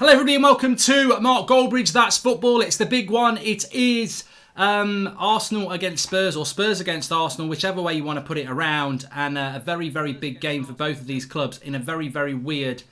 Hello everybody and welcome to Mark Goldbridge, That's Football. It's the big one. It is Arsenal against Spurs or Spurs against Arsenal, whichever way you want to put it around. And a very, very big game for both of these clubs in a very, very weird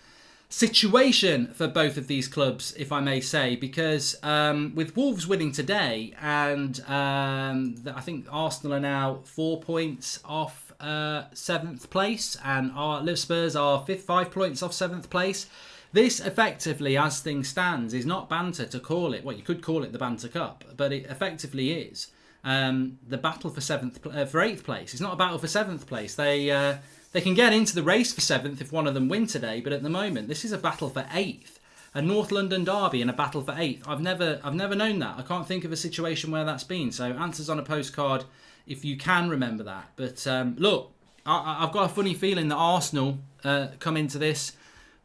situation for both of these clubs, if I may say, because with Wolves winning today and I think Arsenal are now 4 points off 7th place and our Spurs are 5 points off 7th place. This effectively, as things stands, is not banter to call it. Well, you could call it the Banter Cup, but it effectively is the battle for 8th place. It's not a battle for 7th place. They can get into the race for 7th if one of them win today, but at the moment, this is a battle for 8th. A North London derby and a battle for 8th. I've never known that. I can't think of a situation where that's been. So answers on a postcard if you can remember that. But look, I've got a funny feeling that Arsenal come into this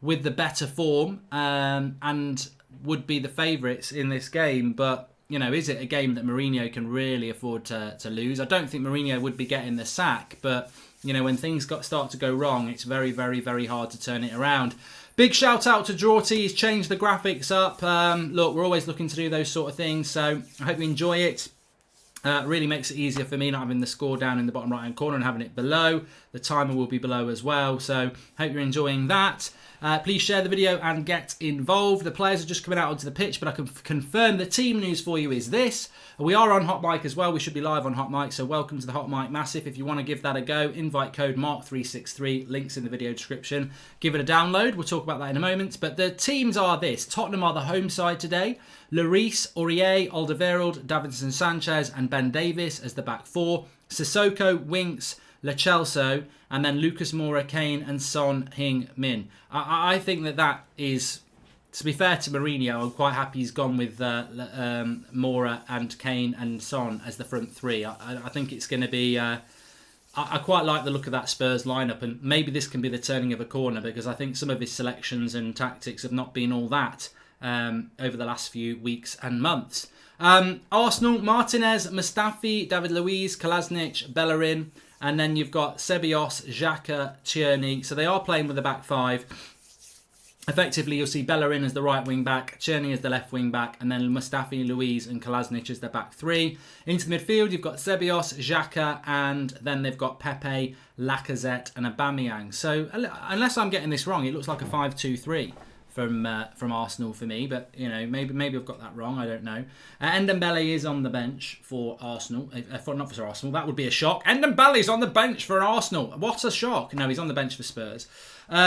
with the better form and would be the favourites in this game. But, you know, is it a game that Mourinho can really afford to lose? I don't think Mourinho would be getting the sack, but, you know, when things start to go wrong, it's very, very, very hard to turn it around. Big shout out to Drawty. He's changed the graphics up. Look, we're always looking to do those sort of things, so I hope you enjoy it. Really makes it easier for me not having the score down in the bottom right hand corner and having it below. The timer will be below as well, so hope you're enjoying that. Please share the video and get involved. The players are just coming out onto the pitch, but I can confirm the team news for you is this. We are on Hot Mic as well. We should be live on Hot Mic, so welcome to the Hot Mic Massive. If you want to give that a go, invite code MARK363, links in the video description. Give it a download. We'll talk about that in a moment. But the teams are this. Tottenham are the home side today. Lloris, Aurier, Alderweireld, Davinson Sanchez and Ben Davies as the back four. Sissoko, Winks, Lo Celso, and then Lucas Moura, Kane and Son Heung-min. I think that is, to be fair to Mourinho, I'm quite happy he's gone with Moura and Kane and Son as the front three. I think it's going to be... I quite like the look of that Spurs lineup, and maybe this can be the turning of a corner because I think some of his selections and tactics have not been all that over the last few weeks and months. Arsenal, Martinez, Mustafi, David Luiz, Kolasinac, Bellerin, and then you've got Ceballos, Xhaka, Tierney. So they are playing with the back five. Effectively, you'll see Bellerin as the right wing back, Tierney as the left wing back, and then Mustafi, Luiz and Kolasinac as their back three. Into the midfield, you've got Ceballos, Xhaka, and then they've got Pepe, Lacazette and Aubameyang. So unless I'm getting this wrong, it looks like a 5-2-3. From Arsenal for me, but you know maybe I've got that wrong. I don't know. Ndombele is on the bench for Arsenal. Not for Arsenal. That would be a shock. Ndombele's on the bench for Arsenal. What a shock! No, he's on the bench for Spurs.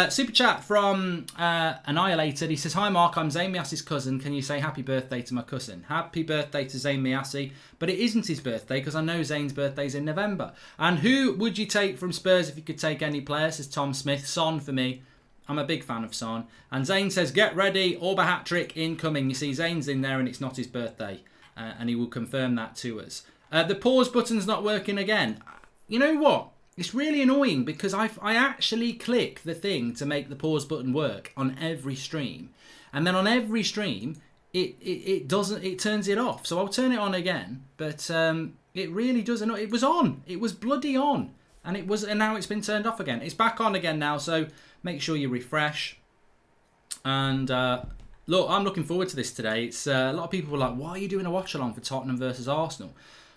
Super chat from Annihilated. He says, "Hi Mark, I'm Zayn Miasi's cousin. Can you say happy birthday to my cousin? Happy birthday to Zayn Miasi. But it isn't his birthday because I know Zayn's birthday's in November. And who would you take from Spurs if you could take any player?" Says Tom Smith. Son for me. I'm a big fan of Son. And Zayn says, "Get ready, Orba hat-trick incoming." You see, Zayn's in there and it's not his birthday. And he will confirm that to us. The pause button's not working again. You know what? It's really annoying because I actually click the thing to make the pause button work on every stream. And then on every stream, it turns it off. So I'll turn it on again. But it really doesn't. It was on. It was bloody on. And now it's been turned off again. It's back on again now, so make sure you refresh. And look, I'm looking forward to this today. It's a lot of people were like, "Why are you doing a watch along for Tottenham versus Arsenal?"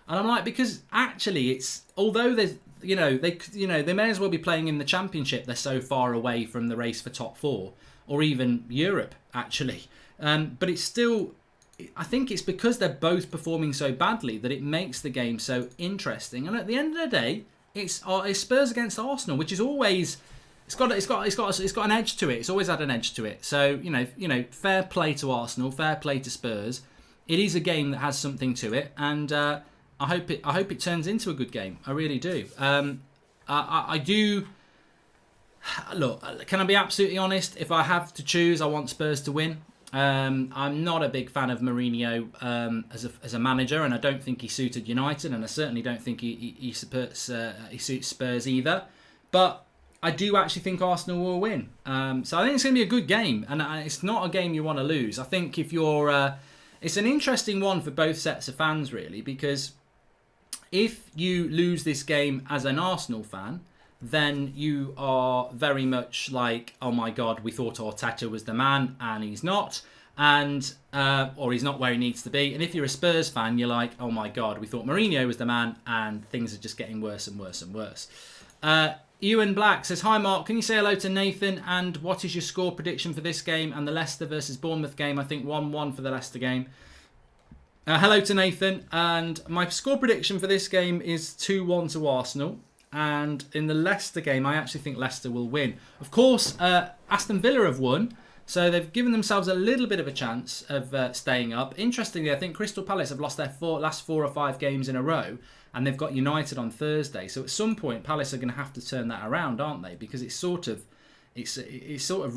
And I'm like, because actually, it's although there's they may as well be playing in the Championship. They're so far away from the race for top four or even Europe actually. But it's still. I think it's because they're both performing so badly that it makes the game so interesting. And at the end of the day, it's Spurs against Arsenal, which is always it's got an edge to it. It's always had an edge to it. So you know, fair play to Arsenal, fair play to Spurs. It is a game that has something to it, and I hope it turns into a good game. I really do. I do. Look, can I be absolutely honest? If I have to choose, I want Spurs to win. I'm not a big fan of Mourinho as a manager, and I don't think he suited United, and I certainly don't think he suits Spurs either. But I do actually think Arsenal will win. So I think it's going to be a good game, and it's not a game you want to lose. I think if you're, it's an interesting one for both sets of fans, really, because if you lose this game as an Arsenal fan, then you are very much like, oh my God, we thought Arteta was the man and he's not. And or he's not where he needs to be. And if you're a Spurs fan, you're like, oh my God, we thought Mourinho was the man and things are just getting worse and worse and worse. Ewan Black says, hi Mark, can you say hello to Nathan, and what is your score prediction for this game and the Leicester versus Bournemouth game? I think 1-1 for the Leicester game. Hello to Nathan, and my score prediction for this game is 2-1 to Arsenal. And in the Leicester game, I actually think Leicester will win. Of course, Aston Villa have won, so they've given themselves a little bit of a chance of staying up. Interestingly, I think Crystal Palace have lost their last 4 or 5 games in a row, and they've got United on Thursday. So at some point, Palace are going to have to turn that around, aren't they? Because it's sort of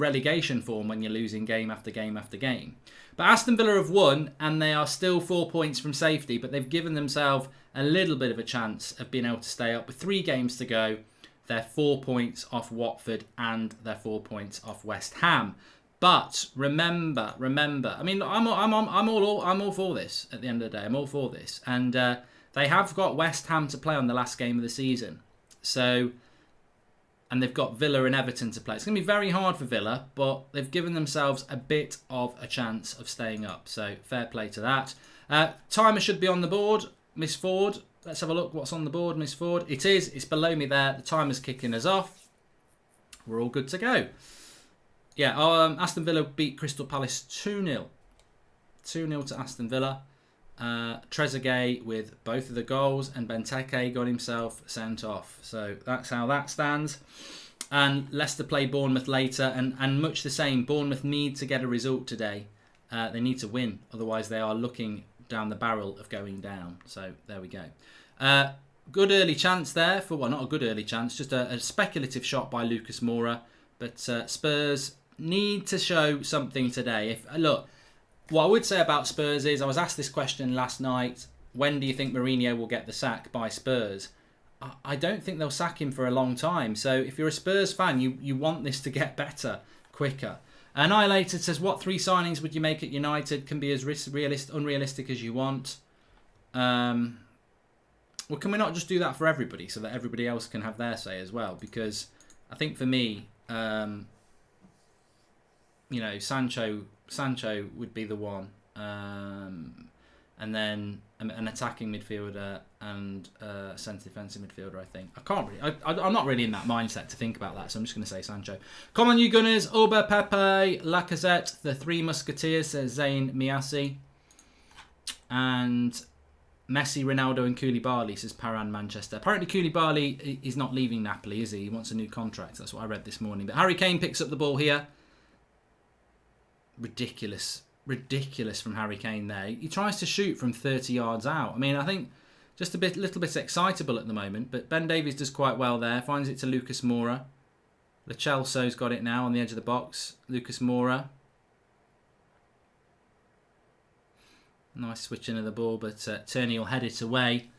relegation form when you're losing game after game after game. But Aston Villa have won, and they are still 4 points from safety, but they've given themselves a little bit of a chance of being able to stay up. With 3 games to go, they're 4 points off Watford and they're 4 points off West Ham. But remember. I mean, I'm all for this. At the end of the day, I'm all for this, and they have got West Ham to play on the last game of the season. So, and they've got Villa and Everton to play. It's going to be very hard for Villa, but they've given themselves a bit of a chance of staying up. So fair play to that. Timer should be on the board, Miss Ford. Let's have a look what's on the board, Miss Ford. It is. It's below me there. The timer's kicking us off. We're all good to go. Yeah, Aston Villa beat Crystal Palace 2-0. 2-0 to Aston Villa. Trezeguet with both of the goals, and Benteke got himself sent off. So that's how that stands. And Leicester play Bournemouth later, and much the same. Bournemouth need to get a result today. They need to win, otherwise they are looking down the barrel of going down. So there we go. Good early chance there for, well, not a good early chance, just a speculative shot by Lucas Moura. But Spurs need to show something today. Look, what I would say about Spurs is, I was asked this question last night, when do you think Mourinho will get the sack by Spurs? I don't think they'll sack him for a long time. So if you're a Spurs fan, you want this to get better, quicker. Annihilated says, what 3 signings would you make at United? Can be as unrealistic as you want. Well, can we not just do that for everybody so that everybody else can have their say as well? Because I think for me, Sancho would be the one, and then an attacking midfielder and a centre defensive midfielder. I think I'm not really in that mindset to think about that, so I'm just going to say Sancho. Come on, you Gunners! Auba, Pepe, Lacazette, the 3 Musketeers, says Zayn Miasi, and Messi, Ronaldo, and Koulibaly, says Paran Manchester. Apparently Koulibaly is not leaving Napoli, is he? He wants a new contract. That's what I read this morning. But Harry Kane picks up the ball here. Ridiculous from Harry Kane there. He tries to shoot from 30 yards out. I mean, I think just a little bit excitable at the moment. But Ben Davies does quite well there. Finds it to Lucas Moura. Lo Celso's got it now on the edge of the box. Lucas Moura. Nice switching of the ball, but Tierney will head it away.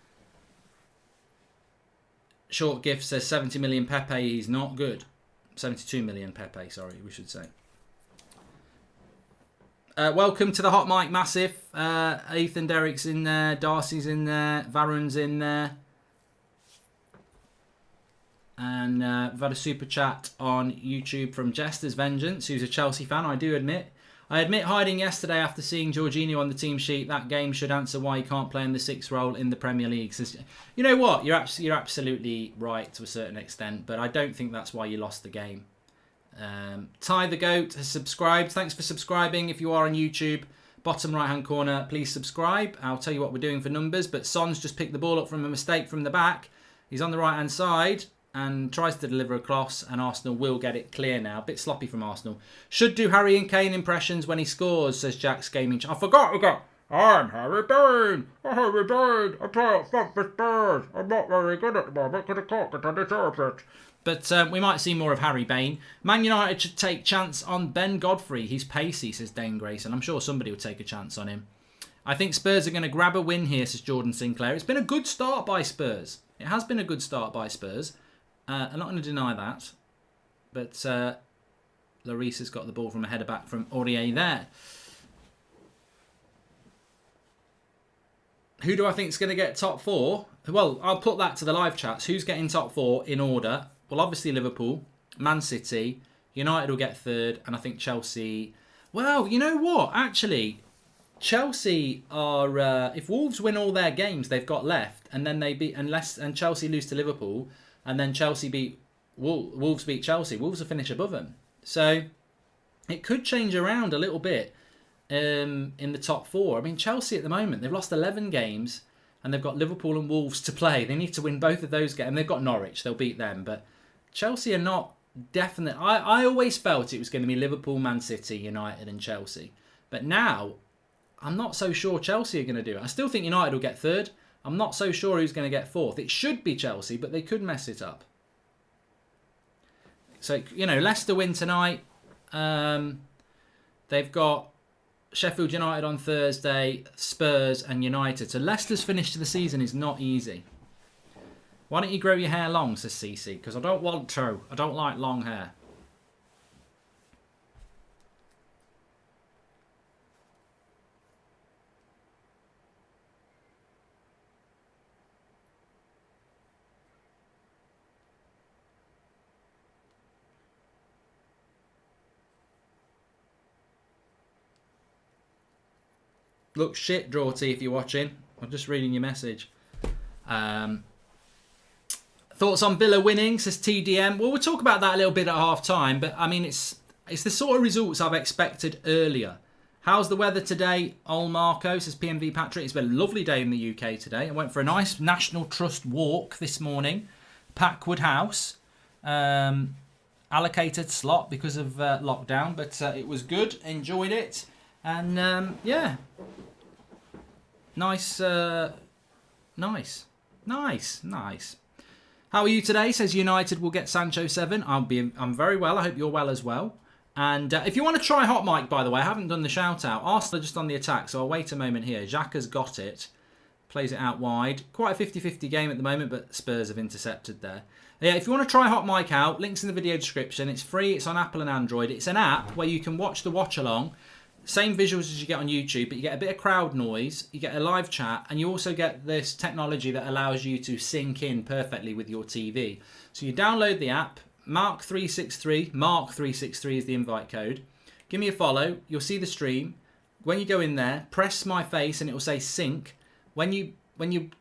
Short Gift says 70 million Pepe, he's not good. 72 million Pepe, sorry, we should say. Welcome to the Hot Mic Massive. Ethan Derrick's in there, Darcy's in there, Varun's in there. And we've had a super chat on YouTube from Jester's Vengeance, who's a Chelsea fan, I do admit. I admit hiding yesterday after seeing Jorginho on the team sheet. That game should answer why he can't play in the 6th role in the Premier League. Says, you know what? You're absolutely right to a certain extent, but I don't think that's why you lost the game. Ty the Goat has subscribed. Thanks for subscribing. If you are on YouTube, bottom right hand corner, please subscribe. I'll tell you what we're doing for numbers, but Son's just picked the ball up from a mistake from the back. He's on the right hand side and tries to deliver across, and Arsenal will get it clear now. A bit sloppy from Arsenal. Should do Harry and Kane impressions when he scores, says Jack's Gaming. I forgot again. I'm Harry Kane. Harry Kane. I play at front for Spurs. I'm not very good at the moment because I can't get on the But we might see more of Harry Bain. Man United should take chance on Ben Godfrey. He's pacey, says Dane Grayson. I'm sure somebody will take a chance on him. I think Spurs are going to grab a win here, says Jordan Sinclair. It's been a good start by Spurs. It has been a good start by Spurs. I'm not going to deny that. But Lloris has got the ball from a header back from Aurier there. Who do I think is going to get top 4? Well, I'll put that to the live chats. Who's getting top 4 in order? well, obviously Liverpool, Man City, United will get third, and I think Chelsea... Well, you know what? Actually, Chelsea are... if Wolves win all their games they've got left, and then they beat... and Chelsea lose to Liverpool, and then Chelsea beat... Wolves beat Chelsea, Wolves will finish above them. So it could change around a little bit in the top four. I mean, Chelsea at the moment, they've lost 11 games, and they've got Liverpool and Wolves to play. They need to win both of those games. And they've got Norwich, they'll beat them. But Chelsea are not definite. I always felt it was going to be Liverpool, Man City, United and Chelsea. But now, I'm not so sure Chelsea are going to do it. I still think United will get third. I'm not so sure who's going to get fourth. It should be Chelsea, but they could mess it up. So, you know, Leicester win tonight. They've got Sheffield United on Thursday, Spurs and United. So Leicester's finish to the season is not easy. Why don't you grow your hair long, says Cece? Because I don't want to. I don't like long hair. Look shit, Drawty, if you're watching. I'm just reading your message. Thoughts on Villa winning, says TDM. Well, we'll talk about that a little bit at half time, but I mean, it's the sort of results I've expected earlier. How's the weather today? Old Marco, says PMV Patrick. It's been a lovely day in the UK today. I went for a nice National Trust walk this morning. Packwood House. Allocated slot because of lockdown, but it was good. Enjoyed it. And yeah. Nice. Nice. How are you today? Says United will get Sancho 7. I'm very well. I hope you're well as well. And if you want to try Hot Mic, by the way, I haven't done the shout out. Arsenal are just on the attack, so I'll wait a moment here. Xhaka's got it. Plays it out wide. Quite a 50-50 game at the moment, but Spurs have intercepted there. Yeah, if you want to try Hot Mic out, links in the video description. It's free. It's on Apple and Android. It's an app where you can watch the watch along. Same visuals as you get on YouTube, but you get a bit of crowd noise, you get a live chat, and you also get this technology that allows you to sync in perfectly with your TV. So you download the app, Mark363 is the invite code. Give me a follow, you'll see the stream. When you go in there, press my face and it will say sync. When you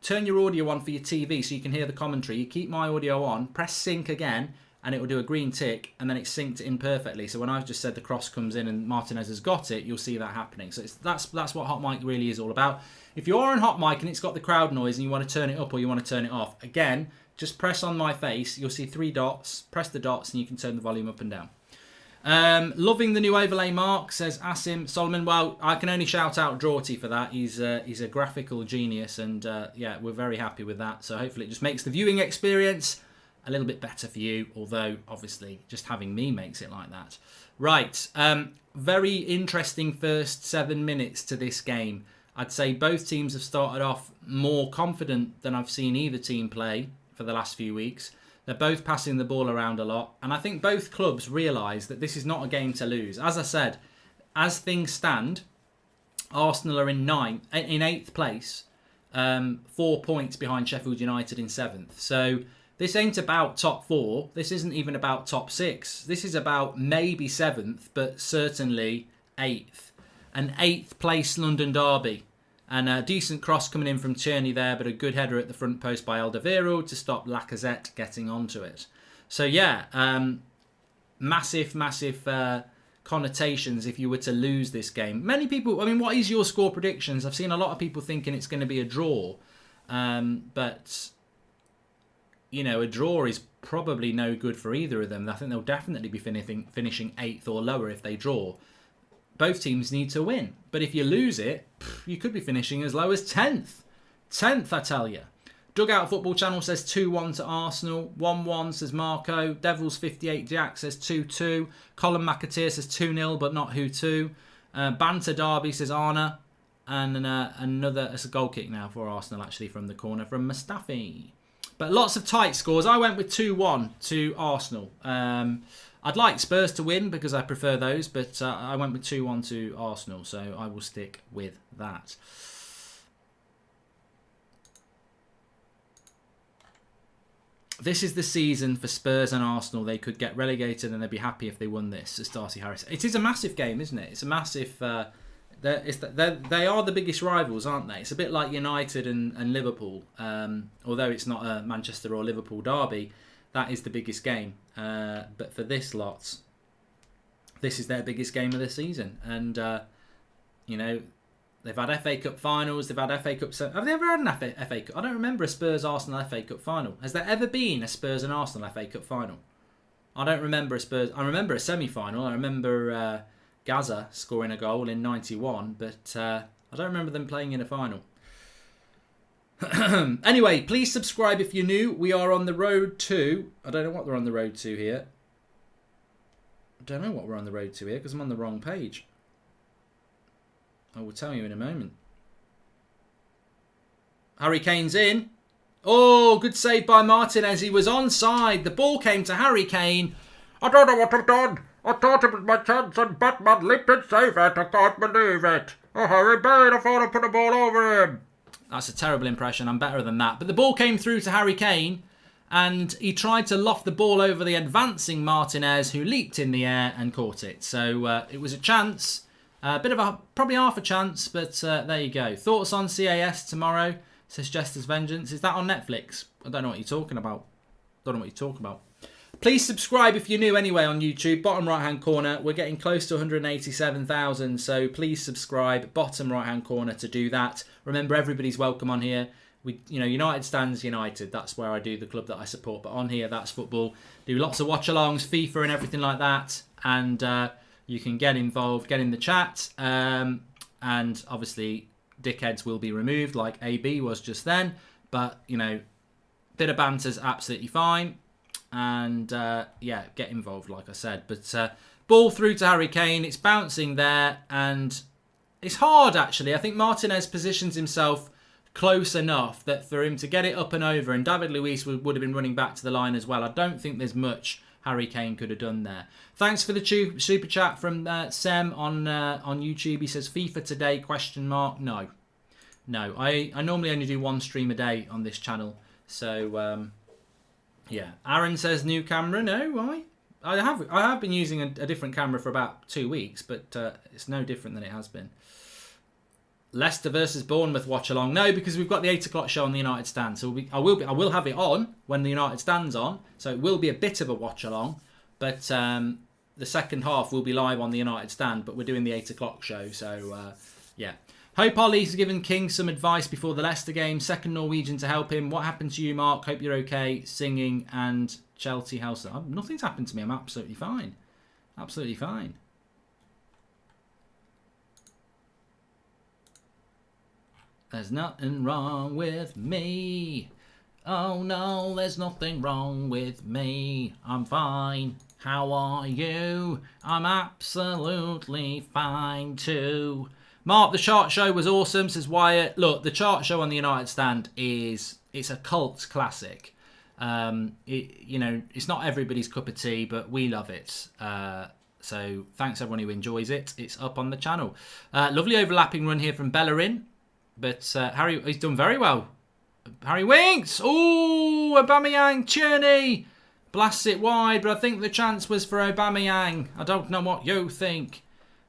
turn your audio on for your TV so you can hear the commentary, you keep my audio on, press sync again, and it will do a green tick, and then it's synced in perfectly. So when I've just said the cross comes in and Martinez has got it, you'll see that happening. So that's what Hot Mic really is all about. If you are on Hot Mic and it's got the crowd noise and you want to turn it up or you want to turn it off, again, just press on my face. You'll see 3 dots. Press the dots and you can turn the volume up and down. Loving the new overlay, Mark, says Asim Solomon. Well, I can only shout out Drawty for that. He's a graphical genius, and yeah, we're very happy with that. So hopefully it just makes the viewing experience a little bit better for you, although obviously just having me makes it like that. Right, very interesting first 7 minutes to this game. I'd say both teams have started off more confident than I've seen either team play for the last few weeks. They're both passing the ball around a lot, and I think both clubs realise that this is not a game to lose. As I said, as things stand, Arsenal are in 8th place, 4 points behind Sheffield United in 7th. So this ain't about top 4. This isn't even about top 6. This is about maybe 7th, but certainly 8th. An 8th place London derby. And a decent cross coming in from Tierney there, but a good header at the front post by Alderweireld to stop Lacazette getting onto it. So yeah, massive connotations if you were to lose this game. Many people, I mean, what is your score predictions? I've seen a lot of people thinking it's going to be a draw. But you know, a draw is probably no good for either of them. I think they'll definitely be finishing 8th or lower if they draw. Both teams need to win. But if you lose it, you could be finishing as low as 10th. 10th, I tell you. Dugout Football Channel says 2-1 to Arsenal. 1-1 says Marco. Devils 58 Jack says 2-2. Colin McAteer says 2-0, but not who to. Banter Derby says Arna. And another, it's a goal kick now for Arsenal actually from the corner from Mustafi. But lots of tight scores. I went with 2-1 to Arsenal. I'd like Spurs to win because I prefer those, but I went with 2-1 to Arsenal, so I will stick with that. this is the season for Spurs and Arsenal. They could get relegated and they'd be happy if they won this, as Darcy Harris. It is a massive game, isn't it? It's a massive... they are the biggest rivals, aren't they? It's a bit like United and Liverpool. Although it's not a Manchester or Liverpool derby, that is the biggest game. But for this lot, this is their biggest game of the season. And, you know, they've had FA Cup finals, they've had FA Cup... Have they ever had an FA Cup? I don't remember a Spurs-Arsenal FA Cup final. Has there ever been a Spurs and Arsenal FA Cup final? I don't remember a Spurs... I remember a semi-final. I remember Gaza scoring a goal in 91, but I don't remember them playing in a final. Anyway, please subscribe if you're new. We are on the road to... I don't know what we're on the road to here. I don't know what we're on the road to here because I'm on the wrong page. I will tell you in a moment. Harry Kane's in. Oh, good save by Martinez. He was onside. The ball came to Harry Kane. I don't know what I've done. I thought it was my chance and Batman leaped and saved it. I can't believe it. Oh, Harry Kane, I thought I put the ball over him. That's a terrible impression. I'm better than that. But the ball came through to Harry Kane and he tried to loft the ball over the advancing Martinez, who leaped in the air and caught it. So it was a chance. A bit of a, probably half a chance, but there you go. Thoughts on CAS tomorrow, says Jester's Vengeance. Is that on Netflix? I don't know what you're talking about. Please subscribe if you're new anyway on YouTube. Bottom right-hand corner. We're getting close to 187,000, so please subscribe. Bottom right-hand corner to do that. Remember, everybody's welcome on here. United stands United. That's where I do the club that I support. But on here, that's football. Do lots of watch-alongs, FIFA and everything like that. And... you can get involved, get in the chat, and obviously dickheads will be removed like AB was just then. But, you know, bit of banter's absolutely fine. And, yeah, get involved, like I said. But ball through to Harry Kane. It's bouncing there, and it's hard, actually. I think Martinez positions himself close enough that for him to get it up and over, and David Luiz would have been running back to the line as well. I don't think there's much Harry Kane could have done there. Thanks for the super chat from Sem on YouTube. He says, FIFA today, ? No. I normally only do one stream a day on this channel. So, yeah. Aaron says, new camera. No, why? I have been using a different camera for about 2 weeks, but it's no different than it has been. Leicester versus Bournemouth watch along. No, because we've got the 8 o'clock show on the United Stand. So I will have it on when the United Stand's on. So it will be a bit of a watch along. But the second half will be live on the United Stand. But we're doing the 8 o'clock show. So, yeah. Hope Ollie's given King some advice before the Leicester game. Second Norwegian to help him. What happened to you, Mark? Hope you're okay. Singing and Chelsea house. Nothing's happened to me. I'm absolutely fine. Absolutely fine. There's nothing wrong with me. Oh no, there's nothing wrong with me. I'm fine. How are you? I'm absolutely fine too. Mark, the chart show was awesome, says Wyatt. Look, the chart show on the United Stand it's a cult classic. It's not everybody's cup of tea, but we love it. So thanks everyone who enjoys it. It's up on the channel. Lovely overlapping run here from Bellerin. But Harry, he's done very well. Harry Winks. Oh, Aubameyang, Tierney. Blasts it wide, but I think the chance was for Aubameyang. I don't know what you think.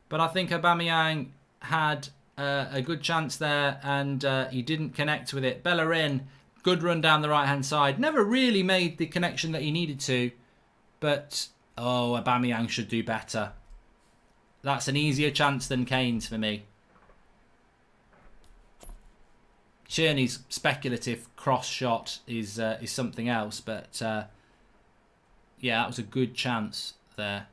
But I think Aubameyang had a good chance there, and he didn't connect with it. Bellerin, good run down the right-hand side. Never really made the connection that he needed to. But, Aubameyang should do better. That's an easier chance than Kane's for me. Tierney's speculative cross shot is something else, but yeah, that was a good chance there.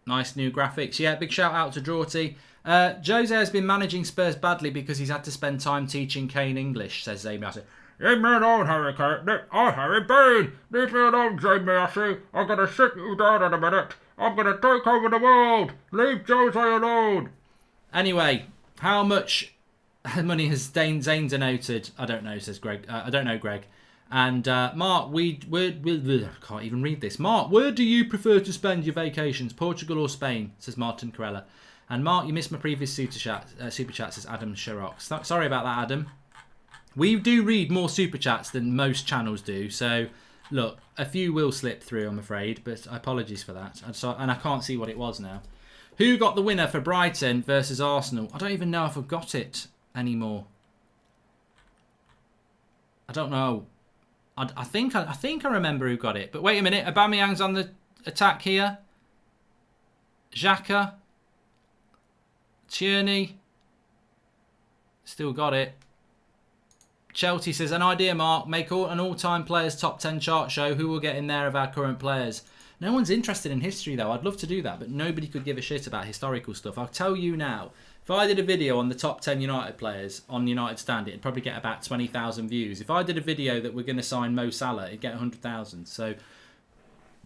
Nice new graphics. Yeah, big shout out to Drawty. Jose has been managing Spurs badly because he's had to spend time teaching Kane English, says Amy. I said, Leave me alone, Harry Kane. Oh, Harry Bain. Leave me alone, Jay Massey. I'm going to sit you down in a minute. I'm going to take over the world. Leave Jose alone. Anyway, how much money has Zane denoted? I don't know, says Greg. I don't know, Greg. And Mark, I can't even read this. Mark, where do you prefer to spend your vacations? Portugal or Spain? Says Martin Corella. And Mark, you missed my previous super chat, says Adam Sherrock. Sorry about that, Adam. We do read more super chats than most channels do. So, look, a few will slip through, I'm afraid. But apologies for that. And I can't see what it was now. Who got the winner for Brighton versus Arsenal? I don't even know if I've got it anymore. I don't know. I think I remember who got it. But wait a minute. Aubameyang's on the attack here. Xhaka. Tierney. Still got it. Chelsea says, an idea, Mark. Make an all-time players top 10 chart show. Who will get in there of our current players? No one's interested in history, though. I'd love to do that, but nobody could give a shit about historical stuff. I'll tell you now. If I did a video on the top 10 United players on United Stand, it'd probably get about 20,000 views. If I did a video that we're going to sign Mo Salah, it'd get 100,000. So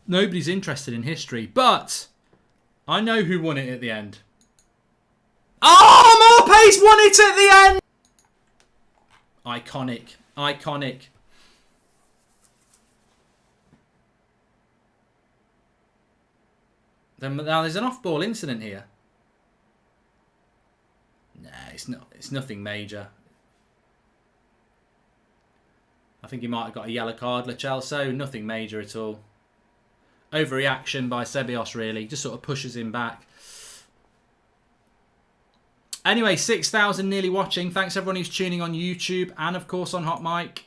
nobody's interested in history. But I know who won it at the end. Oh, Morpace won it at the end! Iconic. Iconic. Now there's an off-ball incident here. Nah, it's not. It's nothing major. I think he might have got a yellow card, Lo Celso. Nothing major at all. Overreaction by Ceballos, really. Just sort of pushes him back. Anyway, 6,000 nearly watching. Thanks everyone who's tuning on YouTube and, of course, on Hot Mic.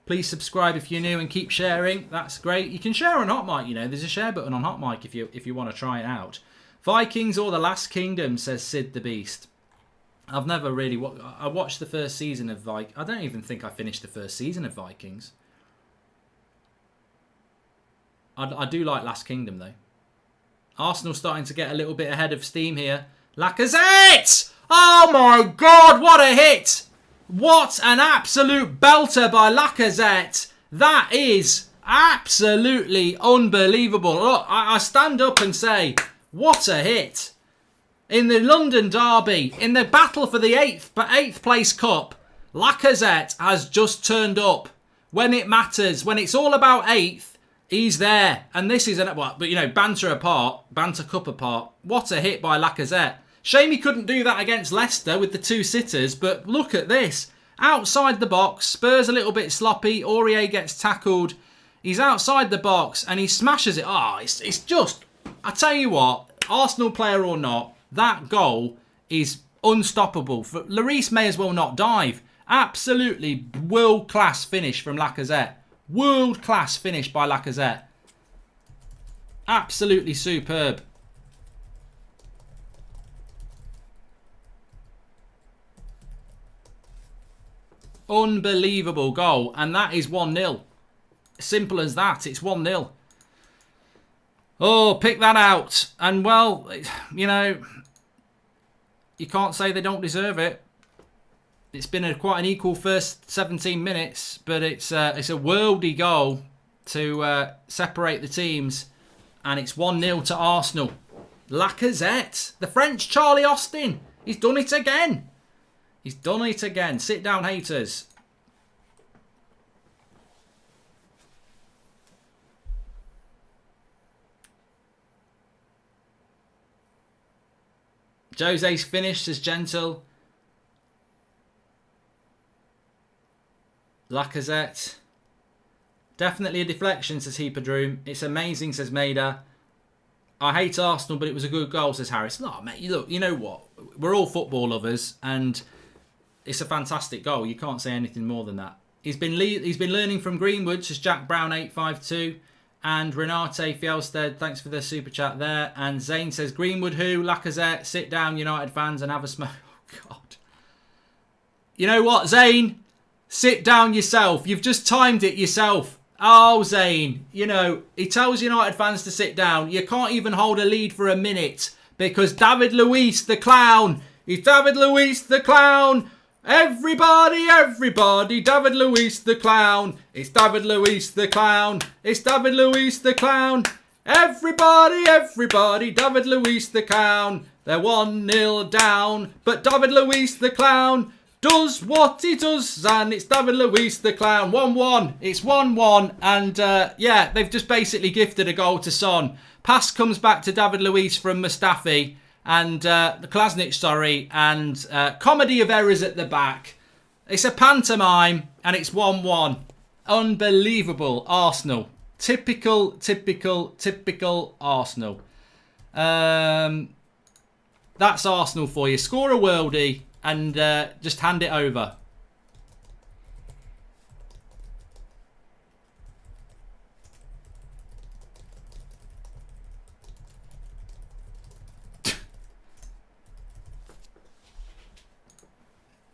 Please subscribe if you're new and keep sharing. That's great. You can share on Hot Mic, you know. There's a share button on Hot Mic if you want to try it out. Vikings or The Last Kingdom, says Sid the Beast. I've never really... I watched the first season of Vikings. I don't even think I finished the first season of Vikings. I do like Last Kingdom, though. Arsenal starting to get a little bit ahead of steam here. Lacazette! Oh, my God, what a hit! What an absolute belter by Lacazette. That is absolutely unbelievable. Look, I stand up and say, what a hit. In the London derby, in the battle for the eighth place cup, Lacazette has just turned up. When it matters, when it's all about eighth, he's there. And this is, banter cup apart, what a hit by Lacazette. Shame he couldn't do that against Leicester with the two sitters, but look at this. Outside the box, Spurs a little bit sloppy, Aurier gets tackled. He's outside the box and he smashes it. It's just, I tell you what, Arsenal player or not, that goal is unstoppable. Lloris may as well not dive. Absolutely world-class finish from Lacazette. World-class finish by Lacazette. Absolutely superb. Unbelievable goal. And that is 1-0. Simple as that. It's 1-0. Oh, pick that out. And, well, you can't say they don't deserve it. It's been quite an equal first 17 minutes, but it's a worldy goal to separate the teams. And it's 1-0 to Arsenal. Lacazette. The French Charlie Austin. He's done it again. He's done it again. Sit down, haters. Jose's finished as gentle. Lacazette. Definitely a deflection, says Heaperdroom. It's amazing, says Maida. I hate Arsenal, but it was a good goal, says Harris. No, mate, look, you know what? We're all football lovers, and it's a fantastic goal. You can't say anything more than that. He's been learning from Greenwood, says Jack Brown 852. And Renate Fjellstead, thanks for the super chat there. And Zane says, Greenwood who? Lacazette, sit down, United fans, and have a smoke. Oh, God. You know what, Zane? Sit down yourself. You've just timed it yourself. Oh, Zane. He tells United fans to sit down. You can't even hold a lead for a minute because David Luiz, the clown. He's David Luiz, the clown. Everybody, everybody, David Luiz the clown. It's David Luiz the clown. It's David Luiz the clown. Everybody, everybody, David Luiz the clown. They're 1-0 down, but David Luiz the clown does what he does, and it's David Luiz the clown. 1-1. It's 1-1, and yeah, they've just basically gifted a goal to Son. Pass comes back to David Luiz from Mustafi. And the Klasnic, sorry, and comedy of errors at the back. It's a pantomime, and it's 1-1. Unbelievable, Arsenal. Typical Arsenal. That's Arsenal for you. Score a worldie and just hand it over.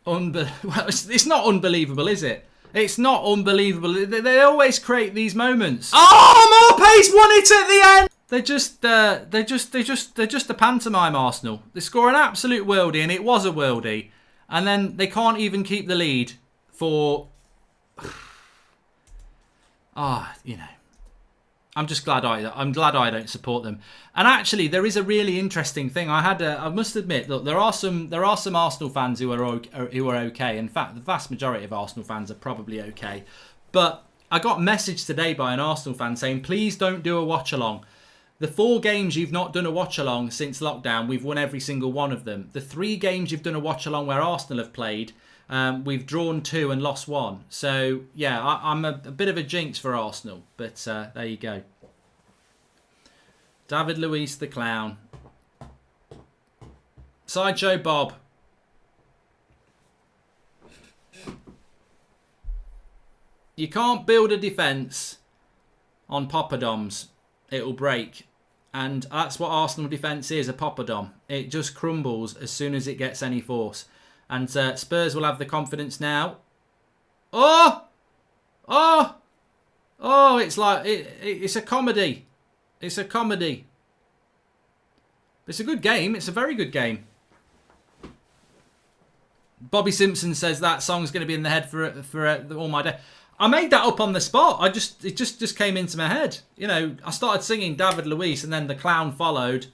Well, it's not unbelievable, is it? It's not unbelievable. They always create these moments. Oh, Morpace won it at the end. They're just a pantomime, Arsenal. They score an absolute worldie, and it was a worldie, and then they can't even keep the lead for. You know. I'm just glad I'm glad I don't support them. And actually, there is a really interesting thing. I must admit, look, there are some Arsenal fans who are okay. In fact, the vast majority of Arsenal fans are probably okay. But I got a message today by an Arsenal fan saying, please don't do a watch along. The 4 games you've not done a watch along since lockdown, we've won every single one of them. The 3 games you've done a watch along where Arsenal have played, we've drawn 2 and lost 1. So, yeah, I'm a bit of a jinx for Arsenal. But there you go. David Luiz the clown. Sideshow Bob. You can't build a defence on poppadoms. It'll break. And that's what Arsenal defence is, a poppadom. It just crumbles as soon as it gets any force. And Spurs will have the confidence now. Oh! It's like it's a comedy. It's a comedy. It's a good game. It's a very good game. Bobby Simpson says that song's going to be in the head for all my day. I made that up on the spot. It just came into my head. You know, I started singing David Luiz, and then the clown followed.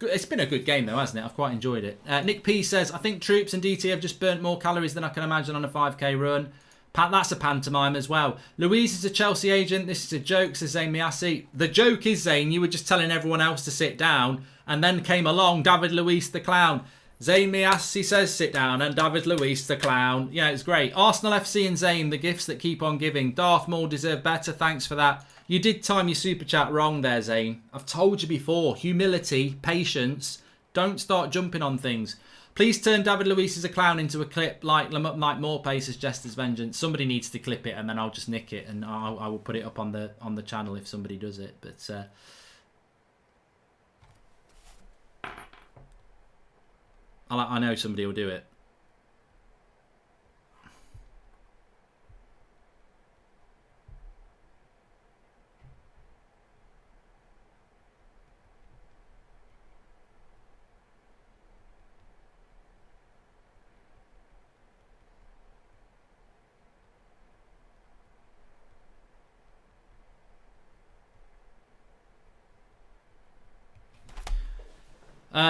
It's been a good game though, hasn't it? I've quite enjoyed it. Nick P says, I think Troops and DT have just burnt more calories than I can imagine on a 5k run. That's a pantomime as well. Louise is a Chelsea agent. This is a joke, says Zayn Miassi. The joke is, Zayn, you were just telling everyone else to sit down, and then came along David Luiz the clown. Zayn Miassi says sit down, and David Luiz the clown. Yeah, it's great. Arsenal FC and Zayn, the gifts that keep on giving. Darth Maul deserve better. Thanks for that. You did time your super chat wrong there, Zayn. I've told you before. Humility, patience. Don't start jumping on things. Please turn David Luiz as a clown into a clip like Morpace as Jester's Vengeance. Somebody needs to clip it, and then I'll just nick it, and I will put it up on the channel if somebody does it. But I know somebody will do it.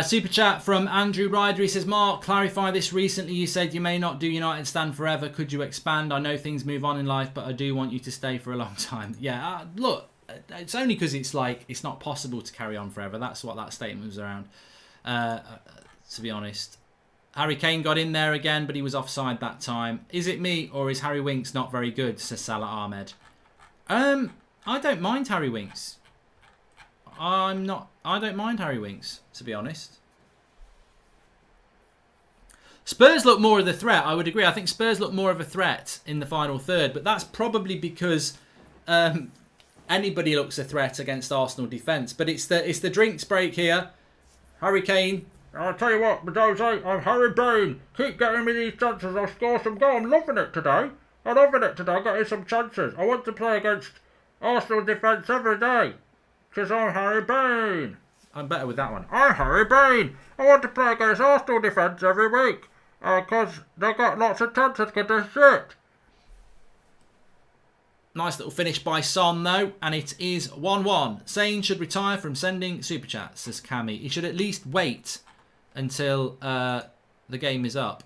Super chat from Andrew Ryder. He says, Mark, clarify this. Recently you said you may not do United stand forever. Could you expand? I know things move on in life, but I do want you to stay for a long time. Yeah, look, it's only because it's like it's not possible to carry on forever. That's what that statement was around, to be honest. Harry Kane got in there again, but he was offside that time. Is it me, or is Harry Winks not very good, says Salah Ahmed. I don't mind Harry Winks. I don't mind Harry Winks, to be honest. Spurs look more of the threat, I would agree. I think Spurs look more of a threat in the final third, but that's probably because anybody looks a threat against Arsenal defence. But it's the drinks break here. Harry Kane. I'll tell you what, Medozo, I'm Harry Bone. Keep getting me these chances, I'll score some goals. I'm loving it today. I'm getting some chances. I want to play against Arsenal defence every day. Because I'm Harry Bone. I'm better with that one. I'm Harry Bain. I want to play against Arsenal defence every week. Because they got lots of chances to do shit. Nice little finish by Son, though, and it is 1-1. Sane should retire from sending super chats, says Cammy. He should at least wait until the game is up.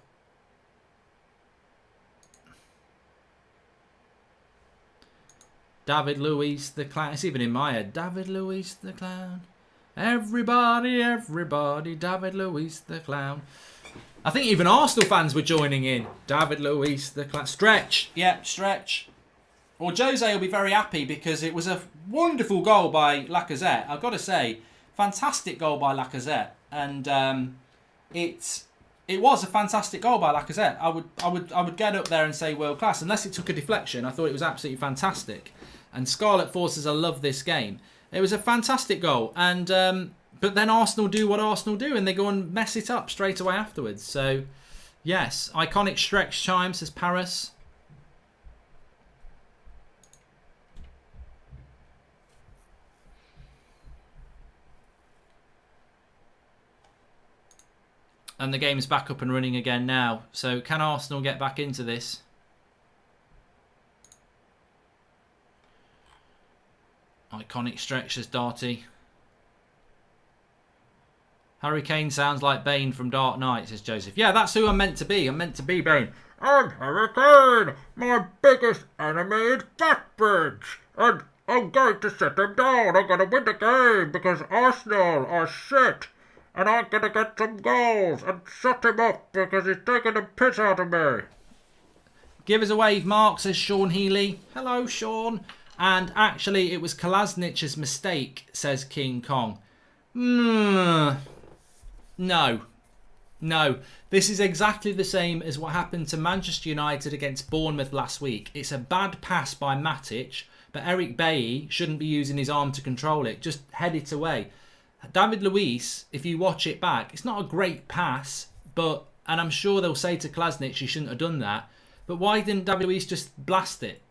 David Luiz the Clown. It's even in my head. David Luiz the Clown. Everybody, everybody. David Luiz the Clown. I think even Arsenal fans were joining in. David Luiz the Clown. Stretch. Yeah, stretch. Well, Jose will be very happy because it was a wonderful goal by Lacazette. I've got to say, fantastic goal by Lacazette, and it was a fantastic goal by Lacazette. I would get up there and say world class, unless it took a deflection. I thought it was absolutely fantastic. And Scarlet Forces, I love this game. It was a fantastic goal, and but then Arsenal do what Arsenal do, and they go and mess it up straight away afterwards. So, yes, iconic stretch chime, says Paris. And the game's back up and running again now. So can Arsenal get back into this? Iconic stretch, says Darty. Harry Kane sounds like Bane from Dark Knight, says Joseph. Yeah, that's who I'm meant to be. I'm meant to be Bane. I'm Harry Kane. My biggest enemy is Goldbridge. And I'm going to sit him down. I'm going to win the game because Arsenal are shit. And I'm going to get some goals and shut him up because he's taking the piss out of me. Give us a wave, Mark, says Sean Healy. Hello, Sean. And actually, it was Kolasinacz's mistake, says King Kong. No. This is exactly the same as what happened to Manchester United against Bournemouth last week. It's a bad pass by Matic, but Eric Bailly shouldn't be using his arm to control it. Just head it away. David Luiz, if you watch it back, it's not a great pass, and I'm sure they'll say to Kolasinac he shouldn't have done that, but why didn't David Luiz just blast it?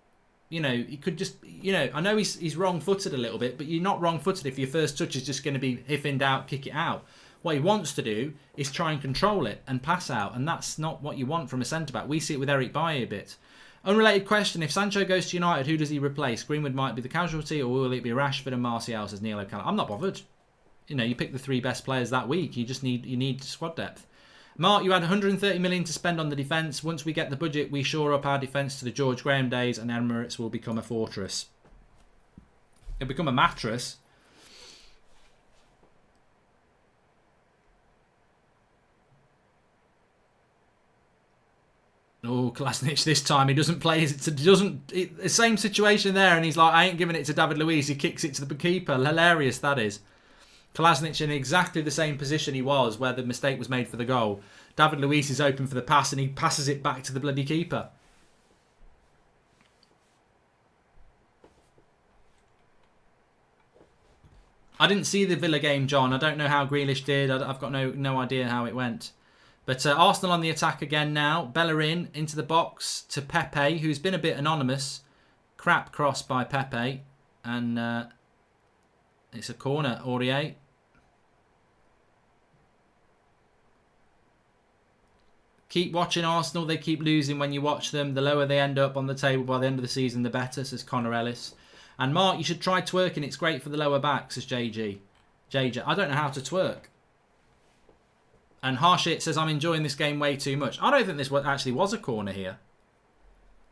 You know, he could just, I know he's wrong-footed a little bit, but you're not wrong-footed if your first touch is just going to be, if in doubt, kick it out. What he wants to do is try and control it and pass out, and that's not what you want from a centre-back. We see it with Eric Bailly a bit. Unrelated question, if Sancho goes to United, who does he replace? Greenwood might be the casualty, or will it be Rashford and Martial, says Neil O'Connor? I'm not bothered. You pick the three best players that week. You need squad depth. Mark, you had 130 million to spend on the defence. Once we get the budget, we shore up our defence to the George Graham days, and Emirates will become a fortress. It'll become a mattress. Oh, Kolasinac this time. He doesn't play. The same situation there, and he's like, I ain't giving it to David Luiz. He kicks it to the keeper. Hilarious, that is. Kolasinac in exactly the same position he was where the mistake was made for the goal. David Luiz is open for the pass and he passes it back to the bloody keeper. I didn't see the Villa game, John. I don't know how Grealish did. I've got no idea how it went. But Arsenal on the attack again now. Bellerin into the box to Pepe, who's been a bit anonymous. Crap cross by Pepe. And it's a corner, Aurier. Keep watching Arsenal. They keep losing when you watch them. The lower they end up on the table by the end of the season, the better, says Connor Ellis. And Mark, you should try twerking. It's great for the lower back, says JG. JJ, I don't know how to twerk. And Harshit says, I'm enjoying this game way too much. I don't think this actually was a corner here.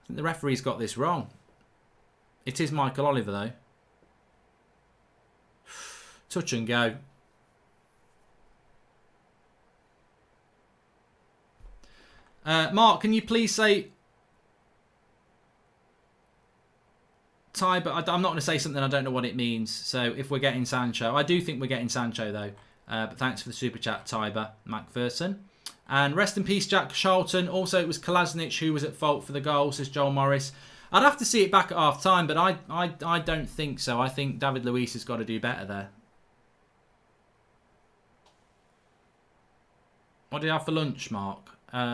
I think the referee's got this wrong. It is Michael Oliver, though. Touch and go. Mark, can you please say Ty, but I'm not going to say something I don't know what it means. So if we're getting Sancho, I do think we're getting Sancho though. But thanks for the super chat, Tiber Macpherson. And rest in peace, Jack Charlton. Also, it was Kolasinac who was at fault for the goal, says Joel Morris. I'd have to see it back at half time, but I don't think so. I think David Luiz has got to do better there. What did you have for lunch, Mark?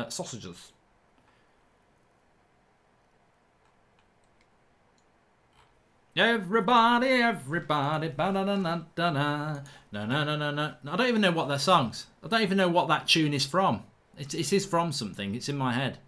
Sausages. Everybody. Ba-da-da-da-da-da. No. I don't even know what their songs. I don't even know what that tune is from. It is from something. It's in my head.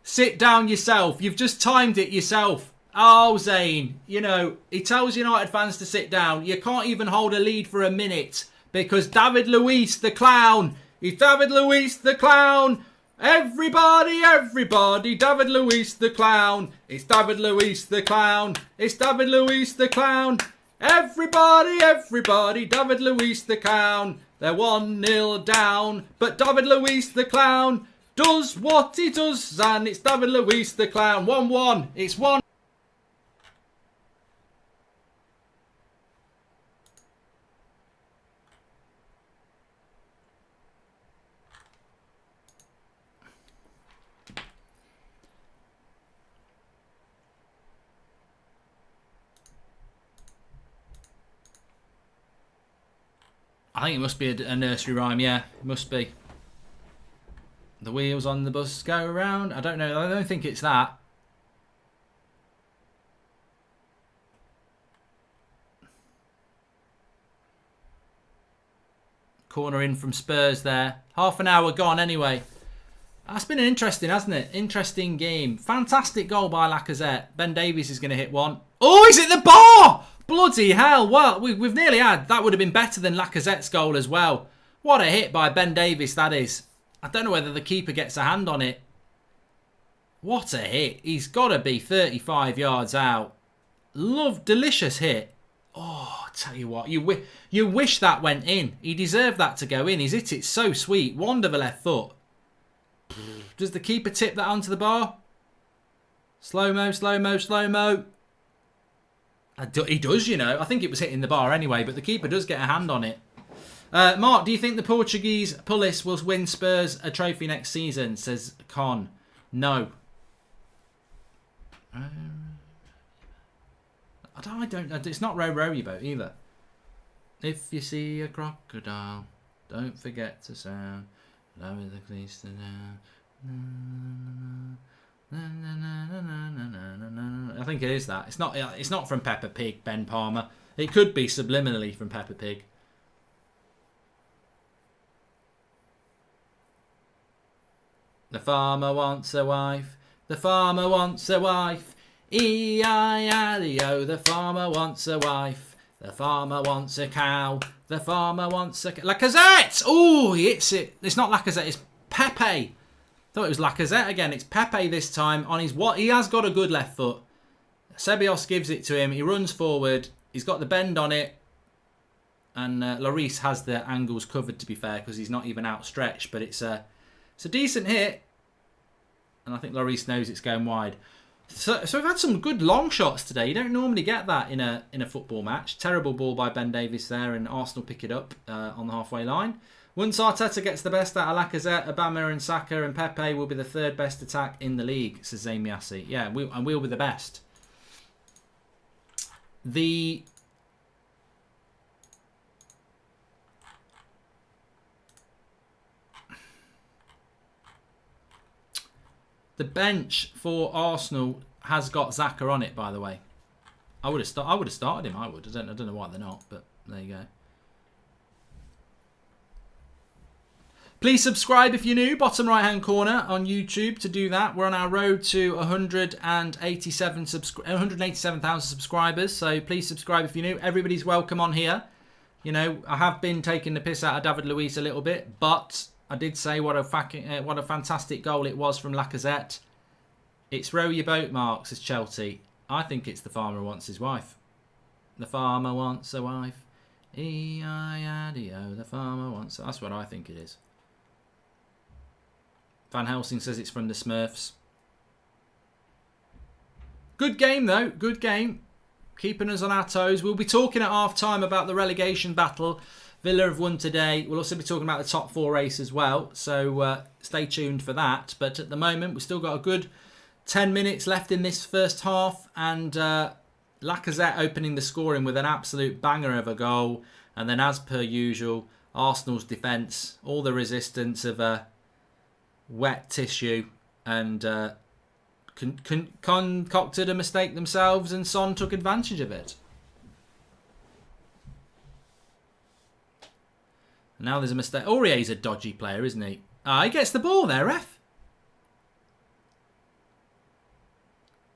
Sit down yourself. You've just timed it yourself. Oh, Zane. You know, he tells United fans to sit down. You can't even hold a lead for a minute because David Luiz, the clown. He's David Luiz, the clown. Everybody, David Luiz, the clown. It's David Luiz, the clown. It's David Luiz, the clown. Everybody, David Luiz, the clown. They're 1-0 down, but David Luiz, the clown, does what he does, and it's David Luiz, the clown. 1-1. It's 1. I think it must be a nursery rhyme, yeah. It must be. The wheels on the bus go round. I don't know. I don't think it's that. Corner in from Spurs there. Half an hour gone anyway. That's been interesting, hasn't it? Interesting game. Fantastic goal by Lacazette. Ben Davies is going to hit one. Oh, he's hit the bar! Bloody hell. Well, we've nearly had. That would have been better than Lacazette's goal as well. What a hit by Ben Davies that is. I don't know whether the keeper gets a hand on it. What a hit. He's got to be 35 yards out. Delicious hit. Oh, I tell you what. You wish that went in. He deserved that to go in. He's hit it so sweet. Wand of a left foot. Does the keeper tip that onto the bar? Slow-mo. He does, you know. I think it was hitting the bar anyway, but the keeper does get a hand on it. Mark, do you think the Portuguese Pulis will win Spurs a trophy next season? Says Con. No. I don't know. It's not row your boat either. If you see a crocodile, don't forget to sound. Lower the cleats down. I think it is that. It's not from Peppa Pig, Ben Palmer. It could be subliminally from Peppa Pig. The farmer wants a wife. The farmer wants a wife. E-I-R-E-O. The farmer wants a wife. The farmer wants a cow. The farmer wants a... Lacazette! Oh, he hits it. It's not Lacazette, it's Pepe. Thought it was Lacazette again. It's Pepe this time on his... He has got a good left foot. Ceballos gives it to him. He runs forward. He's got the bend on it. And Lloris has the angles covered, to be fair, because he's not even outstretched. But it's a decent hit. And I think Lloris knows it's going wide. So we've had some good long shots today. You don't normally get that in a football match. Terrible ball by Ben Davies there, and Arsenal pick it up on the halfway line. Once Arteta gets the best out of Lacazette, Obama and Saka and Pepe will be the third best attack in the league, says Zain Miassi. Yeah, we'll be the best. The bench for Arsenal has got Xhaka on it, by the way. I would have started him. I don't know why they're not, but there you go. Please subscribe if you're new. Bottom right hand corner on YouTube to do that. We're on our road to 187,000 subscribers. So please subscribe if you're new. Everybody's welcome on here. You know, I have been taking the piss out of David Luiz a little bit, but I did say what a fantastic goal it was from Lacazette. It's row your boat, Mark, says Chelsea. I think it's the farmer who wants his wife. The farmer wants a wife. E-I-R-D-O. The farmer wants... That's what I think it is. Van Helsing says it's from the Smurfs. Good game, though. Good game. Keeping us on our toes. We'll be talking at half-time about the relegation battle. Villa have won today. We'll also be talking about the top four race as well. So stay tuned for that. But at the moment, we've still got a good 10 minutes left in this first half. And Lacazette opening the scoring with an absolute banger of a goal. And then, as per usual, Arsenal's defence, all the resistance of a wet tissue, and concocted a mistake themselves, and Son took advantage of it. Now there's a mistake. Aurier's a dodgy player, isn't he? He gets the ball there, ref.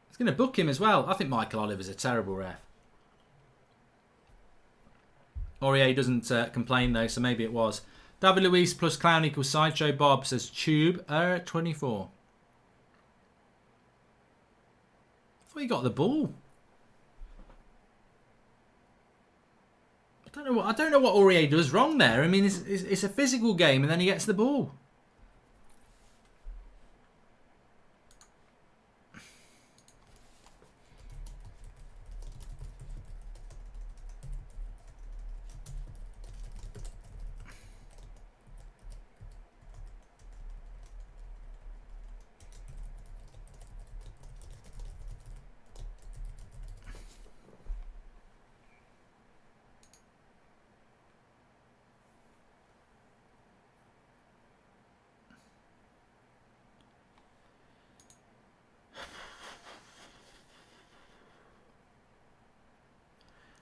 He's going to book him as well. I think Michael Oliver's a terrible ref. Aurier doesn't complain though, so maybe it was. David Luiz plus clown equals Sideshow Bob, says Tube 24. I thought he got the ball. I don't know what Aurier does wrong there. I mean, it's a physical game, and then he gets the ball.